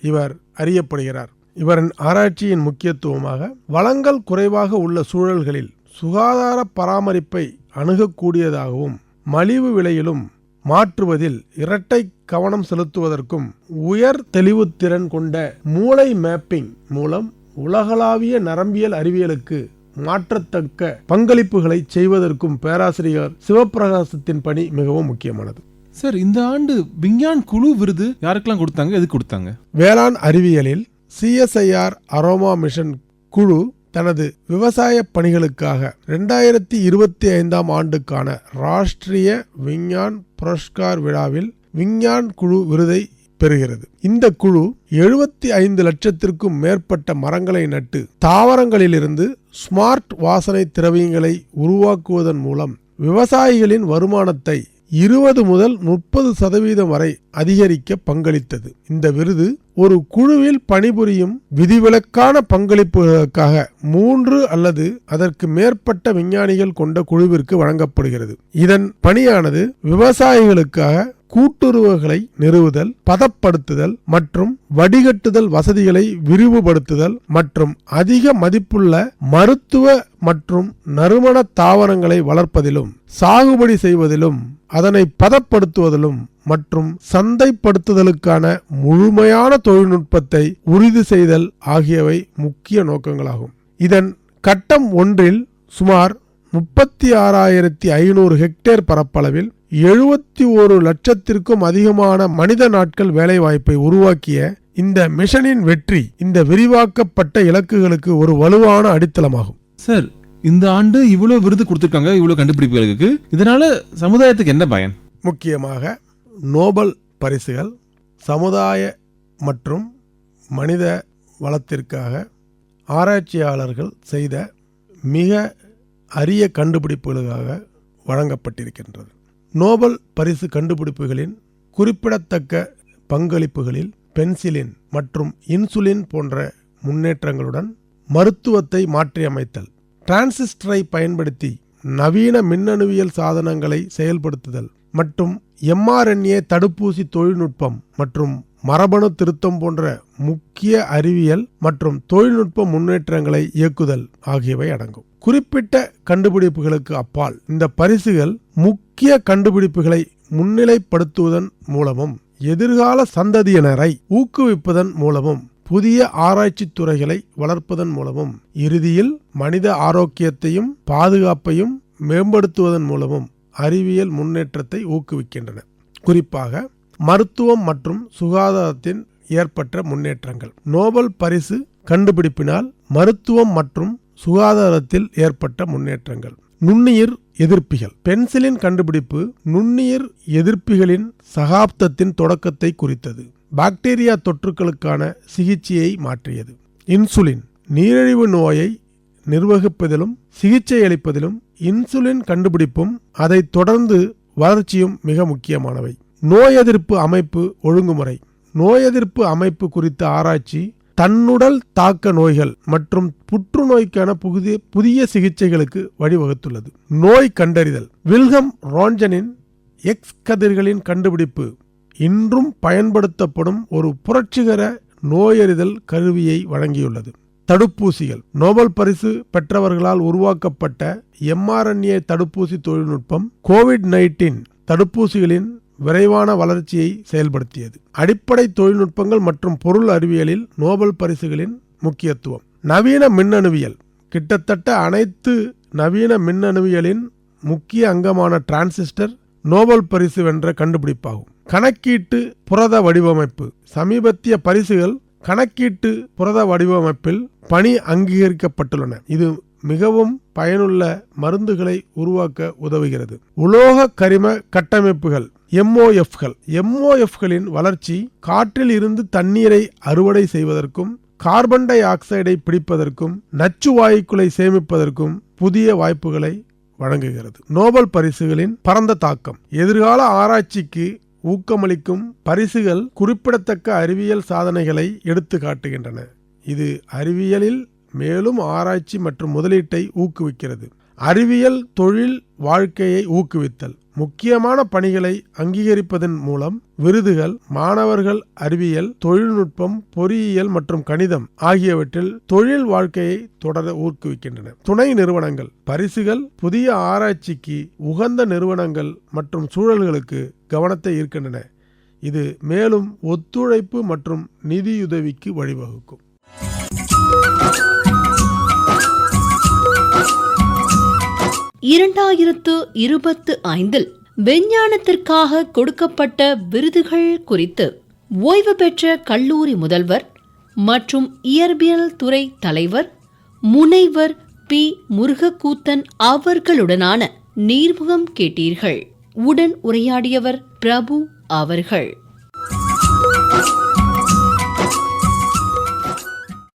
C: இவர் அறியப்படுகிறார். இவரின் ஆராய்ச்சியின் முக்கியத்துவமாக வளங்கள் குறைவாக உள்ள சூழல்களில் சுகாதார பராமரிப்பை அணுகக்கூடியதாகவும் மலிவு விலையிலும் மாற்றுவதில் இரட்டை கவனம் செலுத்துவதற்கும் உயர் தெளிவுத்திறன் கொண்ட மூளை மேப்பிங் மூலம் உலகளாவிய நரம்பியல் அறிவியலுக்கு மாற்றத்தக்க பங்களிப்புகளை செய்வதற்கும் பேராசிரியர் சிவப்பிரகாசத்தின் பணி மிகவும் முக்கியமானது.
B: சார், இந்த ஆண்டு விஞ்ஞான் குழு விருது யாருக்கெல்லாம் கொடுத்தாங்க, எது கொடுத்தாங்க?
C: வேளாண் அறிவியலில் CSIR அரோமா மிஷன் குழு தனது விவசாய பணிகளுக்காக 2025 ஆண்டுக்கான ராஷ்டிரிய விஞ்ஞான் புரஸ்கார் விழாவில் விஞ்ஞான் குழு விருதை பெறுகிறது. இந்த குழு 75 லட்சத்திற்கும் மேற்பட்ட மரங்களை நட்டு தாவரங்களிலிருந்து ஸ்மார்ட் வாசனை திரவியங்களை உருவாக்குவதன் மூலம் விவசாயிகளின் வருமானத்தை 20 முதல் 30% வரை அதிகரிக்க பங்களித்தது. இந்த விருது ஒரு குழுவில் பணிபுரியும் விதிவிலக்கான பங்களிப்புகளுக்காக 3 அல்லது அதற்கு மேற்பட்ட விஞ்ஞானிகள் கொண்ட குழுவிற்கு வழங்கப்படுகிறது. இதன் பணியானது விவசாயிகளுக்காக கூட்டுறவுகளை நிறுவுதல், பதப்படுத்துதல் மற்றும் வடிகட்டுதல் வசதிகளை விரிவுபடுத்துதல் மற்றும் அதிக மதிப்புள்ள மருத்துவ மற்றும் நறுமண தாவரங்களை வளர்ப்பதிலும் சாகுபடி செய்வதிலும் அதனை பதப்படுத்துவதிலும் மற்றும் சந்தைப்படுத்துதலுக்கான முழுமையான தொழில்நுட்பத்தை உறுதி செய்தல் ஆகியவை முக்கிய நோக்கங்களாகும். இதன் கட்டம் ஒன்றில் சுமார் 36,500 ஹெக்டேர் பரப்பளவில் 71 லட்சத்திற்கும் அதிகமான மனித நாட்கள் வேலைவாய்ப்பை உருவாக்கிய இந்த மிஷனின் வெற்றி இந்த விரிவாக்கப்பட்ட இலக்குகளுக்கு ஒரு வலுவான அடித்தளமாகும்.
B: சார், இந்த ஆண்டு இவ்வளவு விருது கொடுத்திருக்காங்க, இவ்வளவு கண்டுபிடிப்புகளுக்கு, இதனால சமுதாயத்துக்கு என்ன பயன்?
C: முக்கியமாக நோபல் பரிசுகள் சமுதாய மற்றும் மனித வளத்திற்காக ஆராய்ச்சியாளர்கள் செய்த மிக அரிய கண்டுபிடிப்புகளுக்காக வழங்கப்பட்டிருக்கின்றது. நோபல் பரிசு கண்டுபிடிப்புகளின் குறிப்பிடத்தக்க பங்களிப்புகளில் பென்சிலின் மற்றும் இன்சுலின் போன்ற முன்னேற்றங்களுடன் மருத்துவத்தை மாற்றியமைத்தல், டிரான்சிஸ்டரை பயன்படுத்தி நவீன மின்னணுவியல் சாதனங்களை செயல்படுத்துதல் மற்றும் mRNA தடுப்பூசி தொழில்நுட்பம் மற்றும் மரபணு திருத்தம் போன்ற முக்கிய அறிவியல் மற்றும் தொழில்நுட்ப முன்னேற்றங்களை இயக்குதல் ஆகியவை அடங்கும். குறிப்பிட்ட கண்டுபிடிப்புகளுக்கு அப்பால் இந்த பரிசுகள் முக்கிய கண்டுபிடிப்புகளை முன்னிலைப்படுத்துவதன் மூலமும் எதிர்கால சந்ததியினரை ஊக்குவிப்பதன் மூலமும் புதிய ஆராய்ச்சி துறைகளை வளர்ப்பதன் மூலமும் இறுதியில் மனித ஆரோக்கியத்தையும் பாதுகாப்பையும் மேம்படுத்துவதன் மூலமும் அறிவியல் முன்னேற்றத்தை ஊக்குவிக்கின்றன. குறிப்பாக மருத்துவம் மற்றும் சுகாதாரத்தின் ஏற்பட்ட முன்னேற்றங்கள். நோபல் பரிசு கண்டுபிடிப்பினால் மருத்துவம் மற்றும் சுகாதாரத்தில் ஏற்பட்ட முன்னேற்றங்கள். நுண்ணுயிர் எதிர்ப்பிகள். பென்சிலின் கண்டுபிடிப்பு நுண்ணுயிர் எதிர்ப்பிகளின் சகாப்தத்தின் தொடக்கத்தை குறித்தது. பாக்டீரியா தொற்றுக்களுக்கான சிகிச்சையை மாற்றியது. இன்சுலின் நீரிழிவு நோயை நிர்வகிப்பதிலும் சிகிச்சை அளிப்பதிலும் இன்சுலின் கண்டுபிடிப்பும் அதை தொடர்ந்து வளர்ச்சியும் மிக முக்கியமானவை. நோய் எதிர்ப்பு அமைப்பு ஒழுங்குமுறை. நோய் எதிர்ப்பு அமைப்பு குறித்த ஆராய்ச்சி தன்னுடல் தாக்க நோய்கள் மற்றும் புற்றுநோய்க்கான புதிய சிகிச்சைகளுக்கு வழிவகுத்துள்ளது. நோய் கண்டறிதல். வில்ஹம் ரான்ஜனின் எக்ஸ் கதிர்களின் கண்டுபிடிப்பு இன்றும் பயன்படுத்தப்படும் ஒரு புரட்சிகர நோயறிதல் கருவியை வழங்கியுள்ளது. தடுப்பூசிகள். நோபல் பரிசு பெற்றவர்களால் உருவாக்கப்பட்ட mRNA தடுப்பூசி தொழில்நுட்பம் கோவிட்-19 தடுப்பூசிகளின் விரைவான வளர்ச்சியை செயல்படுத்தியது. அடிப்படை தொழில்நுட்பங்கள் மற்றும் பொருள் அறிவியலில் நோபல் பரிசுகளின் முக்கியத்துவம். நவீன மின்னணுவியல். கிட்டத்தட்ட அனைத்து நவீன மின்னணுவியலின் முக்கிய அங்கமான டிரான்சிஸ்டர் நோபல் பரிசு வென்ற கண்டுபிடிப்பாகும். கணக்கீட்டு புரத வடிவமைப்பு. சமீபத்திய பரிசுகள் கணக்கீட்டு புரத வடிவமைப்பில் பணி அங்கீகரிக்கப்பட்டுள்ளன. இது மிகவும் பயனுள்ள மருந்துகளை உருவாக்க உதவுகிறது. உலோக கரிம கட்டமைப்புகள் MOFகளின் வளர்ச்சி காற்றில் இருந்து தண்ணீரை அறுவடை செய்வதற்கும் கார்பன் டை ஆக்சைடை பிடிப்பதற்கும் நச்சு வாயுக்களை சேமிப்பதற்கும் புதிய வாய்ப்புகளை வழங்குகிறது. நோபல் பரிசுகளின் பரந்த தாக்கம். எதிர்கால ஆராய்ச்சிக்கு ஊக்கமளிக்கும் பரிசுகள் குறிப்பிடத்தக்க அறிவியல் சாதனைகளை எடுத்து காட்டுகின்றன. இது அறிவியலில் மேலும் ஆராய்ச்சி மற்றும் முதலீட்டை ஊக்குவிக்கிறது. அறிவியல் தொழில் வாழ்க்கையை ஊக்குவித்தல். முக்கியமான பணிகளை அங்கீகரிப்பதன் மூலம் விருதுகள் மாணவர்கள் அறிவியல், தொழில்நுட்பம், பொறியியல் மற்றும் கணிதம் ஆகியவற்றில் தொழில் வாழ்க்கையை தொடர ஊக்குவிக்கின்றன. துணை நிறுவனங்கள் பரிசுகள் புதிய ஆராய்ச்சிக்கு உகந்த நிறுவனங்கள் மற்றும் சூழல்களுக்கு கவனத்தை ஈர்க்கின்றன. இது மேலும் ஒத்துழைப்பு மற்றும் நிதியுதவிக்கு வழிவகுக்கும்.
A: இரண்டாயிரத்து 25 விஞ்ஞானத்திற்காக கொடுக்கப்பட்ட விருதுகள் குறித்து ஓய்வு பெற்ற கல்லூரி முதல்வர் மற்றும் இயற்பியல் துறை தலைவர் முனைவர் பி. முருகக்கூத்தன் அவர்களுடனான நேர்முகம் கேட்டீர்கள். உடன் உரையாடியவர் பிரபு அவர்கள்.